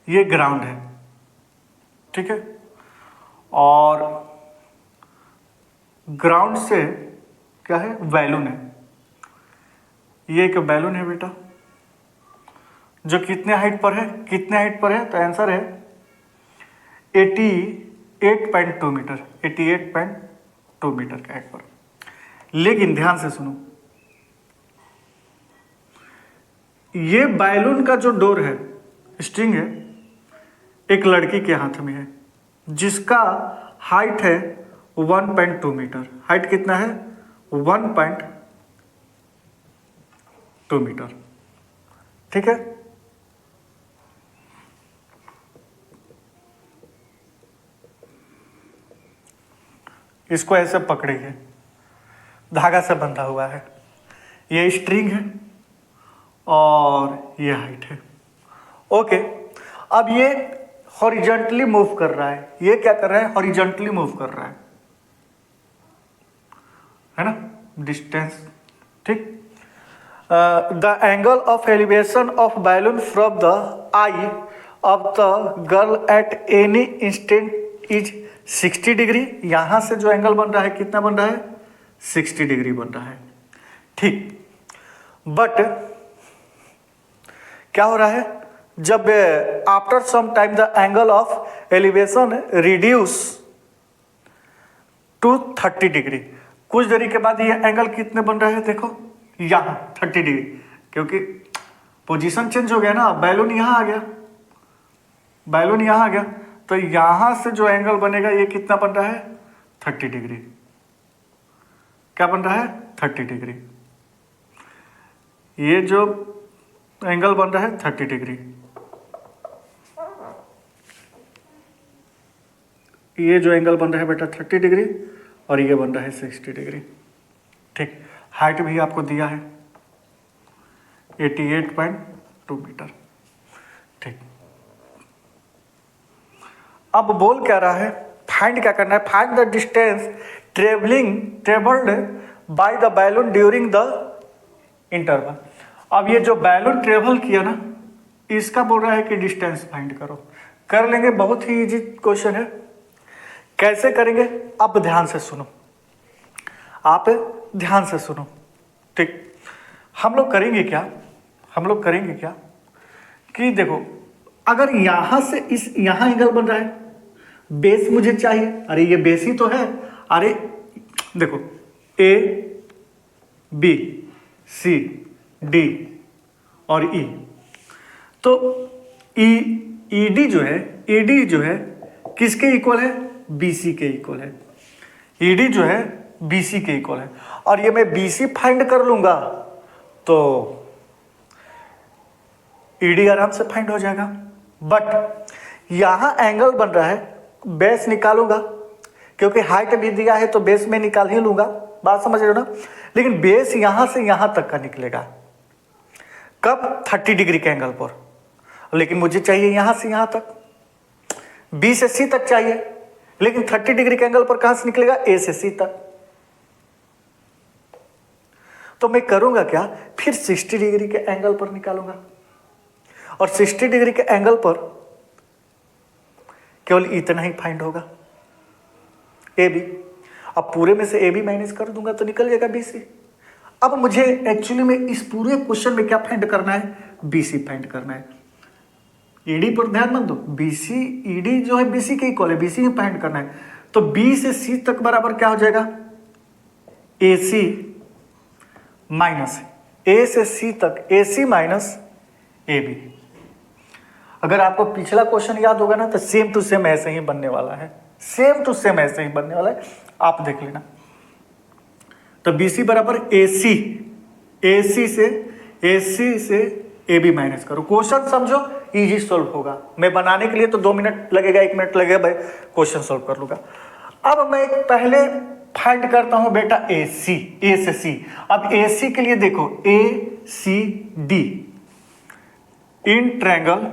ये ग्राउंड है, ठीक है, और ग्राउंड से क्या है बैलून है। ये एक बैलून है बेटा जो कितने हाइट पर है, तो आंसर है 88.2 मीटर, 88.2 मीटर के हाइट पर। लेकिन ध्यान से सुनो, ये बैलून का जो डोर है, स्ट्रिंग है, एक लड़की के हाथ में है जिसका हाइट है 1.2 मीटर। हाइट कितना है 1.2 मीटर, ठीक है। इसको ऐसे पकड़िए, धागा से बंधा हुआ है, ये स्ट्रिंग है और ये हाइट है। ओके, अब ये हॉरिजॉन्टली मूव कर रहा है। ये क्या कर रहा है, हॉरिजॉन्टली मूव कर रहा है ना, डिस्टेंस, ठीक। The angle of elevation of balloon from the I of the girl at any instant is 60 degree. यहां से जो एंगल बन रहा है कितना बन रहा है 60 डिग्री बन रहा है, ठीक। बट क्या हो रहा है, जब after some time the angle of elevation reduce to 30 degree, कुछ देरी के बाद ये एंगल कितने बन रहे हैं, देखो यहां 30 डिग्री, क्योंकि पोजीशन चेंज हो गया ना, बैलून यहां आ गया, तो यहां से जो एंगल बनेगा ये कितना बन रहा है 30 डिग्री। क्या बन रहा है 30 डिग्री। ये जो एंगल बन रहा है 30 डिग्री, ये जो एंगल बन रहा है बेटा 30 डिग्री और ये बन रहा है 60 डिग्री, ठीक। हाइट भी आपको दिया है 88.2 मीटर, ठीक। अब बोल क्या रहा है, फाइंड क्या करना है, find the distance travelled by the balloon during the interval. अब ये जो बैलून ट्रेवल किया ना, इसका बोल रहा है कि डिस्टेंस फाइंड करो। कर लेंगे, बहुत ही इजी क्वेश्चन है। कैसे करेंगे, अब ध्यान से सुनो, आप ध्यान से सुनो, ठीक। हम लोग करेंगे क्या कि देखो, अगर यहां से यहां एंगल बन रहा है, बेस मुझे चाहिए, अरे ये बेस ही तो है। अरे देखो A बी, सी, डी और ई। तो ईडी जो है, ईडी जो है किसके इक्वल है? बीसी के इक्वल है। ईडी जो है बीसी के इक्वल है, और ये मैं बीसी फाइंड कर लूंगा तो ईडी आराम से फाइंड हो जाएगा। बट यहां एंगल बन रहा है, बेस निकालूंगा क्योंकि हाइट भी दिया है तो बेस में निकाल ही लूंगा, बात समझ रहे हो ना। लेकिन बेस यहां से यहां तक का निकलेगा, कब? 30 डिग्री के एंगल पर। लेकिन मुझे चाहिए यहां से यहां तक, बी से सी तक चाहिए, लेकिन 30 डिग्री के एंगल पर कहां से निकलेगा? ए से सी तक। तो मैं करूंगा क्या, फिर 60 डिग्री के एंगल पर निकालूंगा, और 60 डिग्री के एंगल पर केवल इतना ही फाइंड होगा, ए बी। अब पूरे में से ए बी माइनस कर दूंगा तो निकल जाएगा बी सी। अब मुझे एक्चुअली में इस पूरे क्वेश्चन में क्या फाइंड करना है? बी सी फाइंड करना है। ईडी पर ध्यान मत दो, बीसी ईडी जो है बीसी के इक्वल है, बीसी में फाइंड करना है। तो बी से सी तक बराबर क्या हो जाएगा? ए सी माइनस ए से सी तक ए सी माइनस ए बी। अगर आपको पिछला क्वेश्चन याद होगा ना तो सेम टू सेम ऐसे ही बनने वाला है, सेम टू सेम ऐसे ही बनने वाला है, आप देख लेना। तो बी सी बराबर ए सी, ए सी से ए बी माइनस करो। क्वेश्चन समझो, इजी सोल्व होगा। मैं बनाने के लिए तो 2 मिनट लगेगा, 1 मिनट लगेगा भाई, क्वेश्चन सोल्व कर लूंगा। अब मैं पहले फाइंड करता हूं बेटा ए सी, ए से सी। अब ए सी के लिए देखो, A C D, in triangle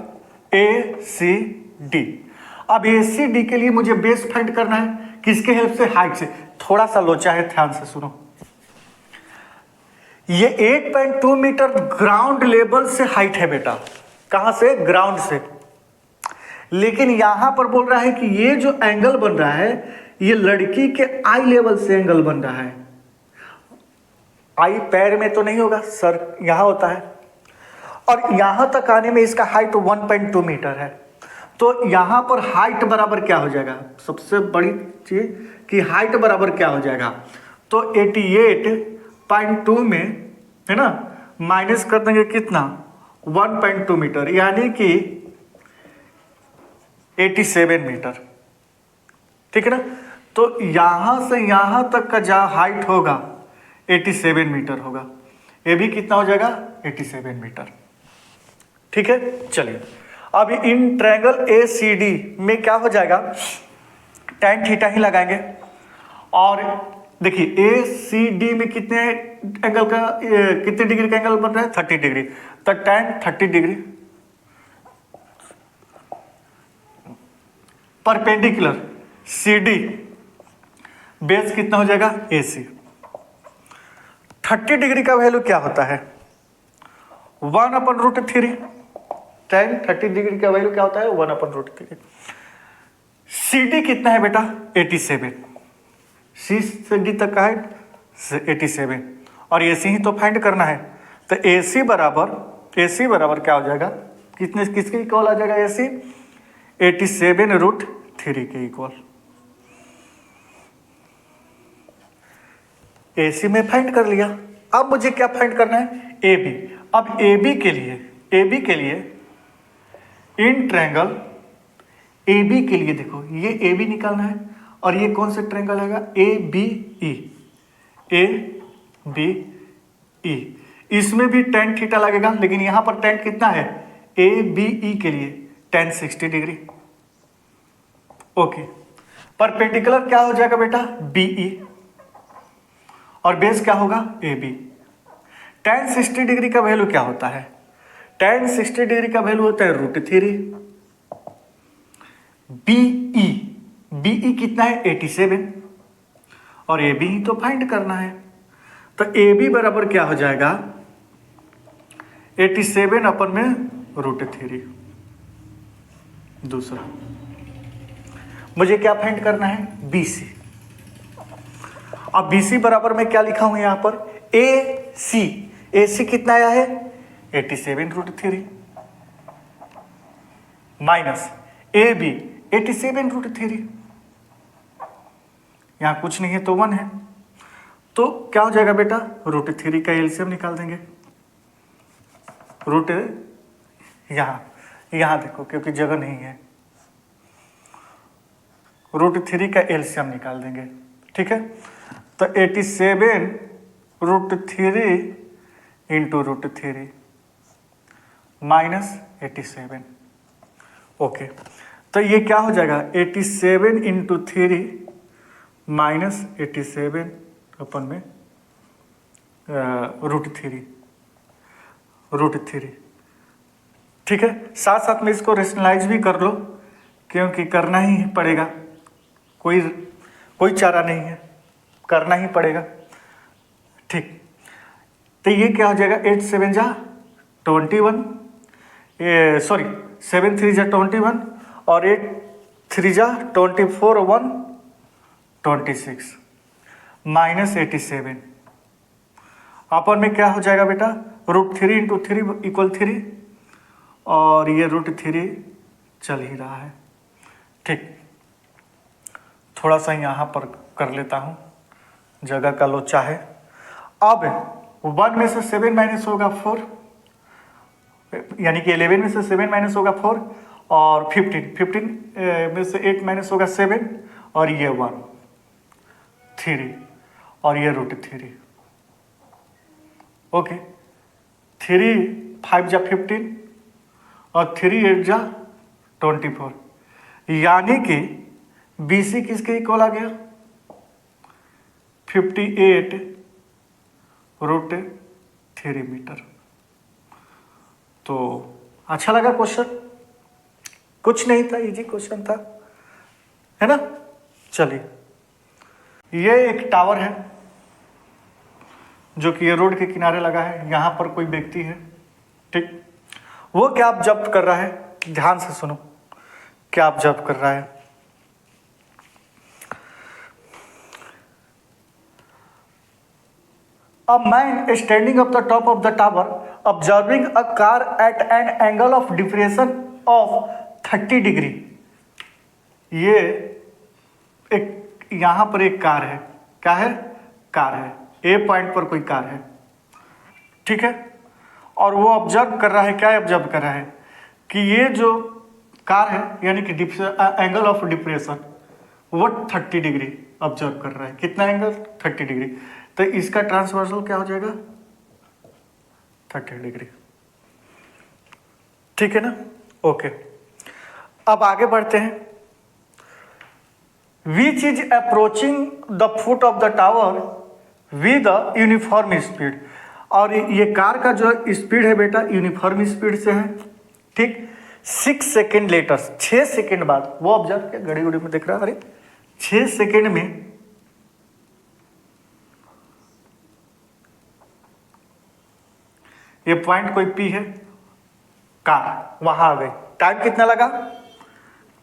A C D. अब ए सी डी के लिए मुझे बेस फाइंड करना है, किसके हेल्प से? हाइट से। थोड़ा सा लोचा है, ध्यान से सुनो। ये 8.2 मीटर ग्राउंड लेवल से हाइट है बेटा। कहां से? ग्राउंड से। लेकिन यहां पर बोल रहा है कि ये जो एंगल बन रहा है ये लड़की के आई लेवल से एंगल बन रहा है। आई पैर में तो नहीं होगा, सर यहां होता है, और यहां तक आने में इसका हाइट 1.2 मीटर है। तो यहां पर हाइट बराबर क्या हो जाएगा? सबसे बड़ी चीज कि हाइट बराबर क्या हो जाएगा? तो 88.2 में है ना, माइनस कर देंगे कितना? 1.2 मीटर, यानी कि 87 मीटर। ठीक है ना। तो यहां से यहां तक का जहां हाइट होगा 87 मीटर होगा। ये भी कितना हो जाएगा? 87 मीटर। ठीक है, चलिए अब इन ट्रायंगल ए सी डी में क्या हो जाएगा? tan थीटा ही लगाएंगे। और देखिए ए सी डी में कितने एंगल का, कितने डिग्री का एंगल बन रहा है? 30 डिग्री। तो tan 30 degree perpendicular C D, base कितना हो जाएगा? ए सी। 30 डिग्री का वैल्यू क्या होता है? 1/√3। tan 30 डिग्री का वैल्यू क्या होता है? 1/√3। सी डी कितना है बेटा? 87। सी से डी तक का है 87, और ए सी ही तो फाइंड करना है। तो ए सी बराबर क्या हो जाएगा? कितने, किसके इक्वल आ जाएगा? ए सी 87√3 के इक्वल। ए सी में फाइंड कर लिया। अब मुझे क्या फाइंड करना है? A B. अब ए बी के लिए इन ट्रायंगल ए बी के लिए देखो, ये ए बी निकालना है, और ये कौन सा ट्रायंगल आएगा? A B E, A B E. इसमें भी tan थीटा लगेगा, लेकिन यहां पर tan कितना है? ए बी ई के लिए tan 60 डिग्री। ओके, परपेंडिकुलर क्या हो जाएगा बेटा? बी ई, और बेस क्या होगा? A B. tan 60 डिग्री का वैल्यू क्या होता है? tan 60 डिग्री का वैल्यू होता है √3। बीई कितना है? 87, और ए बी ही तो फाइंड करना है। तो ए बी बराबर क्या हो जाएगा? 87 अपन में √3। दूसरा मुझे क्या फाइंड करना है? B C. अब बी सी बराबर मैं क्या लिखा हूं यहां पर? ए सी कितना आया है? 87√3 माइनस ए बी 87√3। यहां कुछ नहीं है तो 1 है। तो क्या हो जाएगा बेटा, √3 का एलसीएम निकाल देंगे। रूट यहाँ देखो क्योंकि जगह नहीं है, √3 का एलसीएम निकाल देंगे। ठीक है, तो 87√3 इंटू √3 -87। ओके, तो ये क्या हो जाएगा, 87 इंटू 3 -87 अपन में √3। ठीक है, साथ साथ में इसको रेशनलाइज भी कर लो क्योंकि करना ही पड़ेगा, कोई चारा नहीं है, करना ही पड़ेगा। ठीक, तो ये क्या हो जाएगा, 8 7 जा 21, सॉरी 7 3 जा 21 और 8 3 जा 24 1 26 -87 अपन में क्या हो जाएगा बेटा, √3 इंटू 3 इक्वल 3 और ये √3 चल ही रहा है। ठीक, थोड़ा सा यहाँ पर कर लेता हूँ, जगह का लोचा है। अब 1 में से 7 माइनस होगा 4, यानी कि 11 में से 7 माइनस होगा 4 और 15 में से 8 माइनस होगा 7 और ये 1 3 और ये √3। ओके, 3 5 जा 15 और 3 8 जा 24, यानी कि BC किसके इक्वल आ गया, 58√3 मीटर। तो अच्छा लगा क्वेश्चन, कुछ नहीं था, इजी क्वेश्चन था, है ना। चलिए, ये एक टावर है जो कि ये रोड के किनारे लगा है, यहाँ पर कोई व्यक्ति है। ठीक, वो क्या ऑब्जर्व कर रहा है, ध्यान से सुनो, क्या ऑब्जर्व कर रहा है। A man standing up the top of the tower observing a car at an angle of depression of 30 degree. ये एक यहाँ पर एक कार है, क्या है, कार है, ए पॉइंट पर कोई कार है। ठीक है, और वो ऑब्जर्व कर रहा है, क्या ऑब्जर्व कर रहा है कि ये जो कार है यानी कि एंगल ऑफ डिप्रेशन वो 30 डिग्री ऑब्जर्व कर रहा है। कितना एंगल, 30 डिग्री। तो इसका ट्रांसवर्सल क्या हो जाएगा, 30 डिग्री। ठीक है ना, ओके। अब आगे बढ़ते हैं। Which is approaching the foot of the tower with uniform speed. और ये कार का जो स्पीड है बेटा यूनिफॉर्म स्पीड से है। ठीक, 6 सेकेंड लेटर, 6 सेकेंड बाद वो ऑब्जर्व किया, घड़ी घड़ी में देख रहा है, अरे 6 सेकेंड में ये पॉइंट कोई पी है, कार वहां आ गई। टाइम कितना लगा,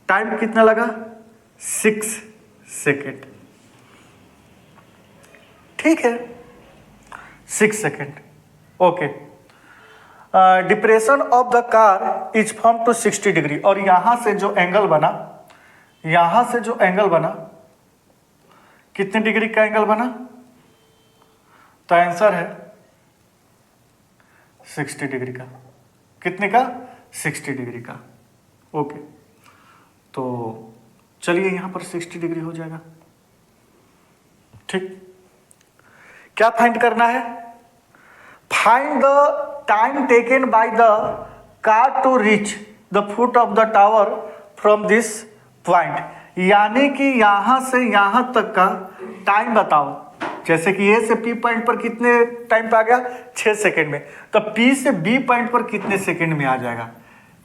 टाइम कितना लगा, 6 सेकेंड। ठीक है, 6 second. Okay, depression of the car is from to 60 degree. और यहां से जो एंगल बना, यहां से जो एंगल बना, कितने डिग्री का एंगल बना, तो आंसर है 60 डिग्री का। कितने का, 60 डिग्री का। ओके, तो चलिए यहां पर 60 डिग्री हो जाएगा। ठीक, क्या फाइंड करना है, find the time taken by the car to reach the foot of the tower from this point. यानी कि यहां से यहां तक का टाइम बताओ। जैसे कि ए से पी पॉइंट पर कितने टाइम पे आ गया, 6 सेकेंड में, तो पी से बी पॉइंट पर कितने सेकेंड में आ जाएगा,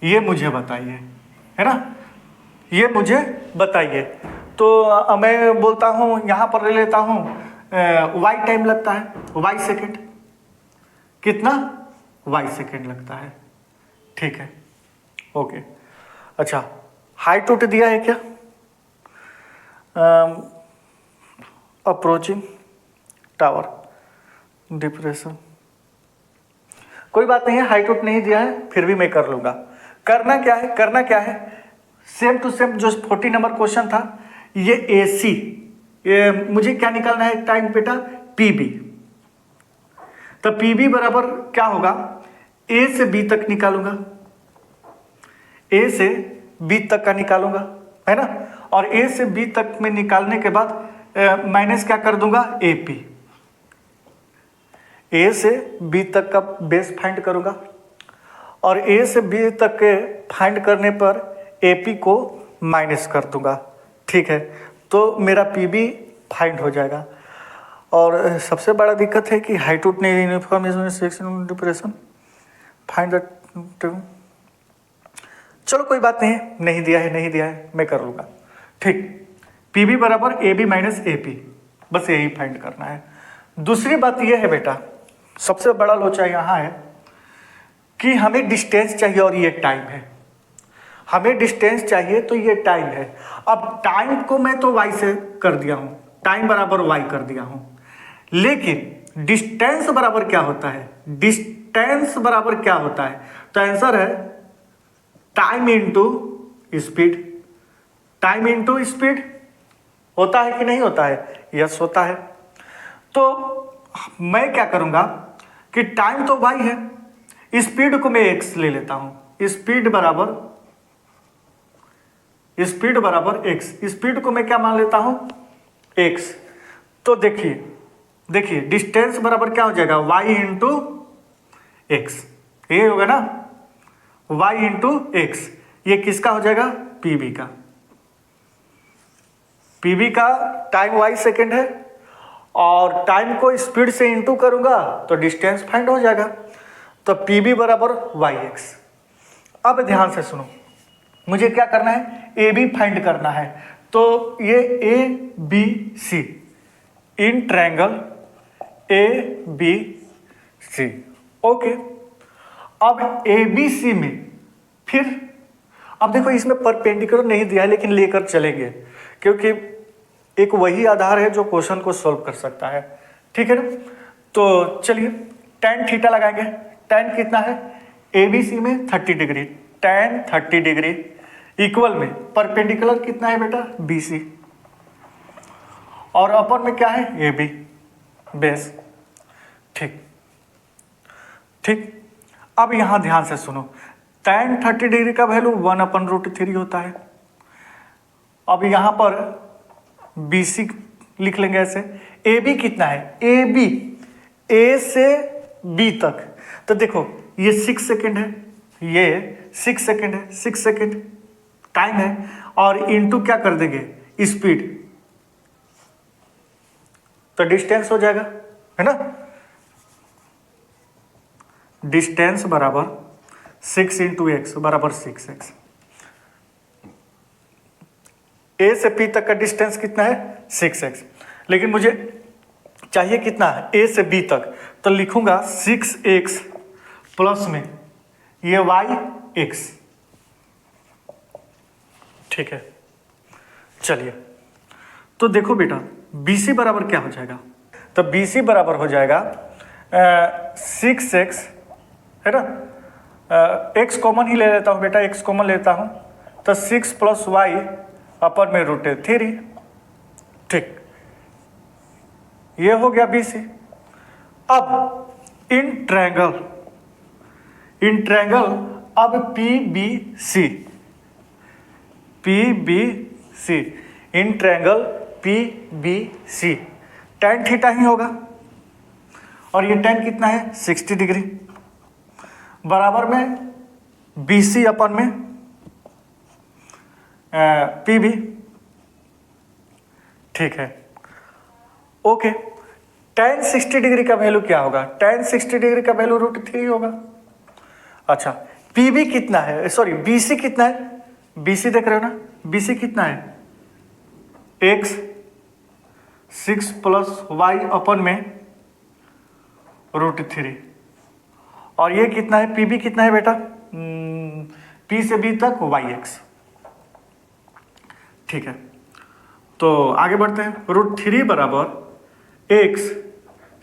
ये मुझे बताइए, है ना, ये मुझे बताइए। तो मैं बोलता हूं, यहां पर ले लेता हूं, वाई टाइम लगता है, वाई सेकेंड। कितना, वाई सेकेंड लगता है। ठीक है, ओके। अच्छा, हाइट उठ दिया है क्या, अप्रोचिंग टावर डिप्रेशन, कोई बात नहीं है, हाइट उठ नहीं दिया है, फिर भी मैं कर लूंगा। करना क्या है, करना क्या है, सेम टू सेम जो 40 नंबर क्वेश्चन था, ये AC, ये मुझे क्या निकालना है टाइम बेटा, पीबी। तो पीबी बराबर क्या होगा, ए से बी तक निकालूंगा, ए से बी तक का निकालूंगा, है ना। और ए से बी तक में निकालने के बाद माइनस क्या कर दूंगा, एपी। ए से बी तक का बेस फाइंड करूंगा और ए से बी तक के फाइंड करने पर एपी को माइनस कर दूंगा, ठीक है। तो मेरा पीबी फाइंड हो जाएगा। और सबसे बड़ा दिक्कत है कि हाइट उठ नहीं uniform section depression find the, चलो कोई बात नहीं, नहीं दिया है मैं कर लूँगा, ठीक। पीबी बराबर A B minus A P, बस यही फाइंड करना है। दूसरी बात यह है बेटा, सबसे बड़ा लोचा यहाँ है कि हमें डिस्टेंस चाहिए और ये टाइम है। हमें डिस्टेंस चाहिए तो ये टाइम है। अब टाइम को मैं तो y से कर दिया हूँ, टाइम बराबर y कर दिया हूँ, लेकिन डिस्टेंस बराबर क्या होता है, डिस्टेंस बराबर क्या होता है, तो आंसर है time into speed. Time into speed होता है कि नहीं होता है, यस होता है। तो मैं क्या करूंगा कि टाइम तो y है, स्पीड को मैं x ले लेता हूं, स्पीड बराबर x, स्पीड को मैं क्या मान लेता हूं, x। तो देखिए डिस्टेंस बराबर क्या हो जाएगा, y इंटू एक्स, ये होगा ना, y इंटू एक्स। ये किसका हो जाएगा, पीबी का। पीबी का टाइम y सेकेंड है और टाइम को स्पीड से इंटू करूंगा तो डिस्टेंस फाइंड हो जाएगा। तो पीबी बराबर yx। अब ध्यान से सुनो, मुझे क्या करना है, ए बी फाइंड करना है। तो ये A B C in triangle A B C, okay. अब ए बी सी में फिर अब देखो इसमें परपेंडिकुलर नहीं दिया है लेकिन लेकर चलेंगे, क्योंकि एक वही आधार है जो क्वेश्चन को सॉल्व कर सकता है, ठीक है ना। तो चलिए tan थीटा लगाएंगे। tan कितना है, ए बी सी में 30 डिग्री, tan 30 डिग्री इक्वल में परपेंडिकुलर कितना है बेटा, बी सी, और अपर में क्या है, ए बी बेस, ठीक। अब यहां ध्यान से सुनो, tan 30 डिग्री का वैल्यू 1/√3 होता है। अब यहां पर बी सी लिख लेंगे ऐसे। ए बी कितना है, ए बी ए से बी तक, तो देखो ये 6 सेकेंड है, ये 6 सेकेंड है, 6 सेकेंड टाइम है, और इनटू क्या कर देंगे, स्पीड, तो डिस्टेंस हो जाएगा, है ना। डिस्टेंस बराबर 6 इंटू एक्स बराबर 6x। ए से पी तक का डिस्टेंस कितना है, 6x, लेकिन मुझे चाहिए कितना है, ए से बी तक, तो लिखूंगा 6x प्लस में ये yx, ठीक है। चलिए तो देखो बेटा BC बराबर क्या हो जाएगा, तो BC बराबर हो जाएगा 6x, है ना। x कॉमन ही ले लेता हूँ बेटा, x कॉमन लेता हूँ, तो 6 प्लस y अपर में √3, ठीक। ये हो गया BC। अब इन ट्रायंगल अब PBC in triangle PBC tan theta ही होगा, और ये tan कितना है, 60 डिग्री, बराबर में BC अपन में PB, ठीक है, ओके। tan 60 डिग्री का वैल्यू क्या होगा, tan 60 डिग्री का वैल्यू √3 होगा। अच्छा PB कितना है, सॉरी BC कितना है, BC देख रहे हो ना, BC कितना है, x 6 प्लस y अपन में √3, और ये कितना है, PB कितना है बेटा, P से B तक yx, ठीक है। तो आगे बढ़ते हैं, √3 बराबर x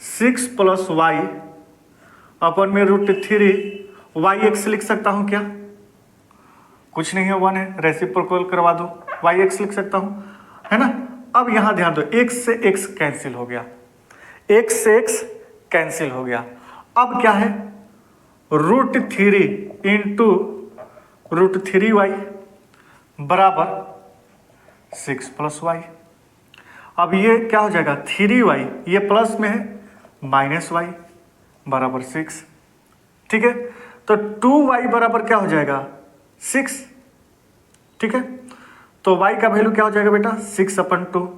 6 प्लस y अपन में √3 yx लिख सकता हूं क्या, कुछ नहीं है, 1 है, रेसिप्रोकल करवा दो, yx लिख सकता हूं, है ना। अब यहां ध्यान दो, x से x कैंसिल हो गया, x से x कैंसिल हो गया। अब क्या है, √3 इंटू √3y बराबर 6 + y। अब ये क्या हो जाएगा, 3y, ये प्लस में है, -y बराबर 6। ठीक है, तो 2y बराबर क्या हो जाएगा, 6। ठीक है, तो y का वैल्यू क्या हो जाएगा बेटा, 6/2,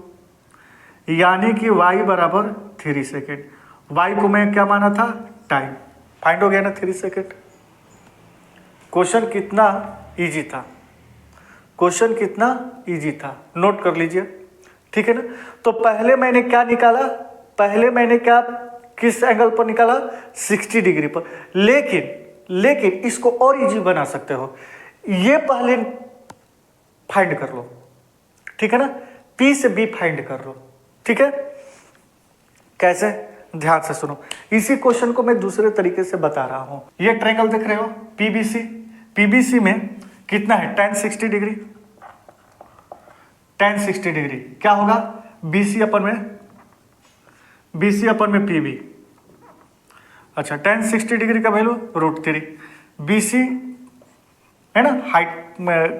यानी कि y बराबर 3 सेकेंड। y को मैं क्या माना था, टाइम। फाइंड हो गया ना 3 सेकेंड। क्वेश्चन कितना इजी था, क्वेश्चन कितना इजी था, नोट कर लीजिए। ठीक है ना, तो पहले मैंने क्या निकाला, पहले मैंने क्या, किस एंगल पर निकाला, 60 डिग्री पर। लेकिन इसको और इजी बना सकते हो, ये पहले फाइंड कर लो। ठीक है ना, P से B फाइंड कर लो। ठीक है, कैसे, ध्यान से सुनो। इसी क्वेश्चन को मैं दूसरे तरीके से बता रहा हूं। ये ट्रायंगल देख रहे हो, PBC में कितना है, tan 60 डिग्री। tan 60 डिग्री क्या होगा, BC अपन में PB। अच्छा, tan 60 डिग्री का वैल्यू √3, BC है ना, हाइट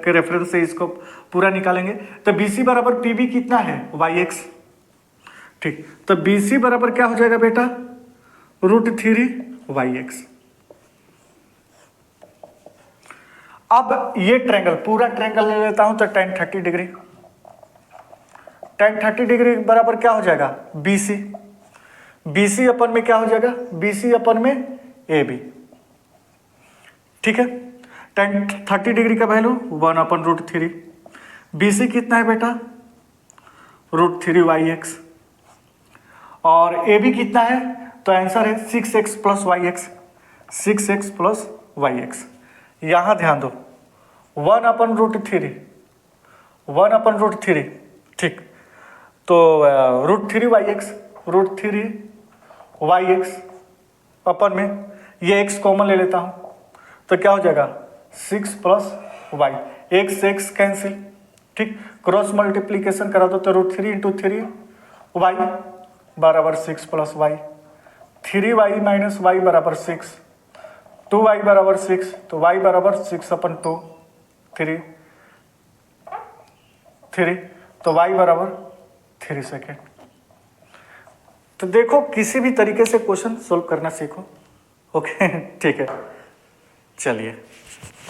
के रेफरेंस से इसको पूरा निकालेंगे। तो BC बराबर PB कितना है, YX। ठीक, तो BC बराबर क्या हो जाएगा बेटा, √3 YX। अब ये ट्रायंगल, पूरा ट्रायंगल ले लेता हूं, तो tan 30 डिग्री, tan 30 डिग्री बराबर क्या हो जाएगा, BC अपन में क्या हो जाएगा, BC अपन में AB। ठीक है, tan 30 डिग्री का वैल्यू 1/√3, BC कितना है बेटा, √3 YX, और AB कितना है, तो आंसर है 6x + YX, 6x + YX। यहां ध्यान दो, 1/√3, ठीक, तो √3 YX अपन में ये x कॉमन ले लेता हूं, तो क्या हो जाएगा, 6 + y, x से x कैंसिल। ठीक, क्रॉस मल्टीप्लीकेशन करा दो, तो √3 × 3y बराबर 6 + y, 3y - y बराबर 6, 2y बराबर 6, तो y बराबर 6/2, 3, तो y बराबर 3 सेकेंड। तो देखो, किसी भी तरीके से क्वेश्चन सोल्व करना सीखो। ओके, ठीक है, चलिए।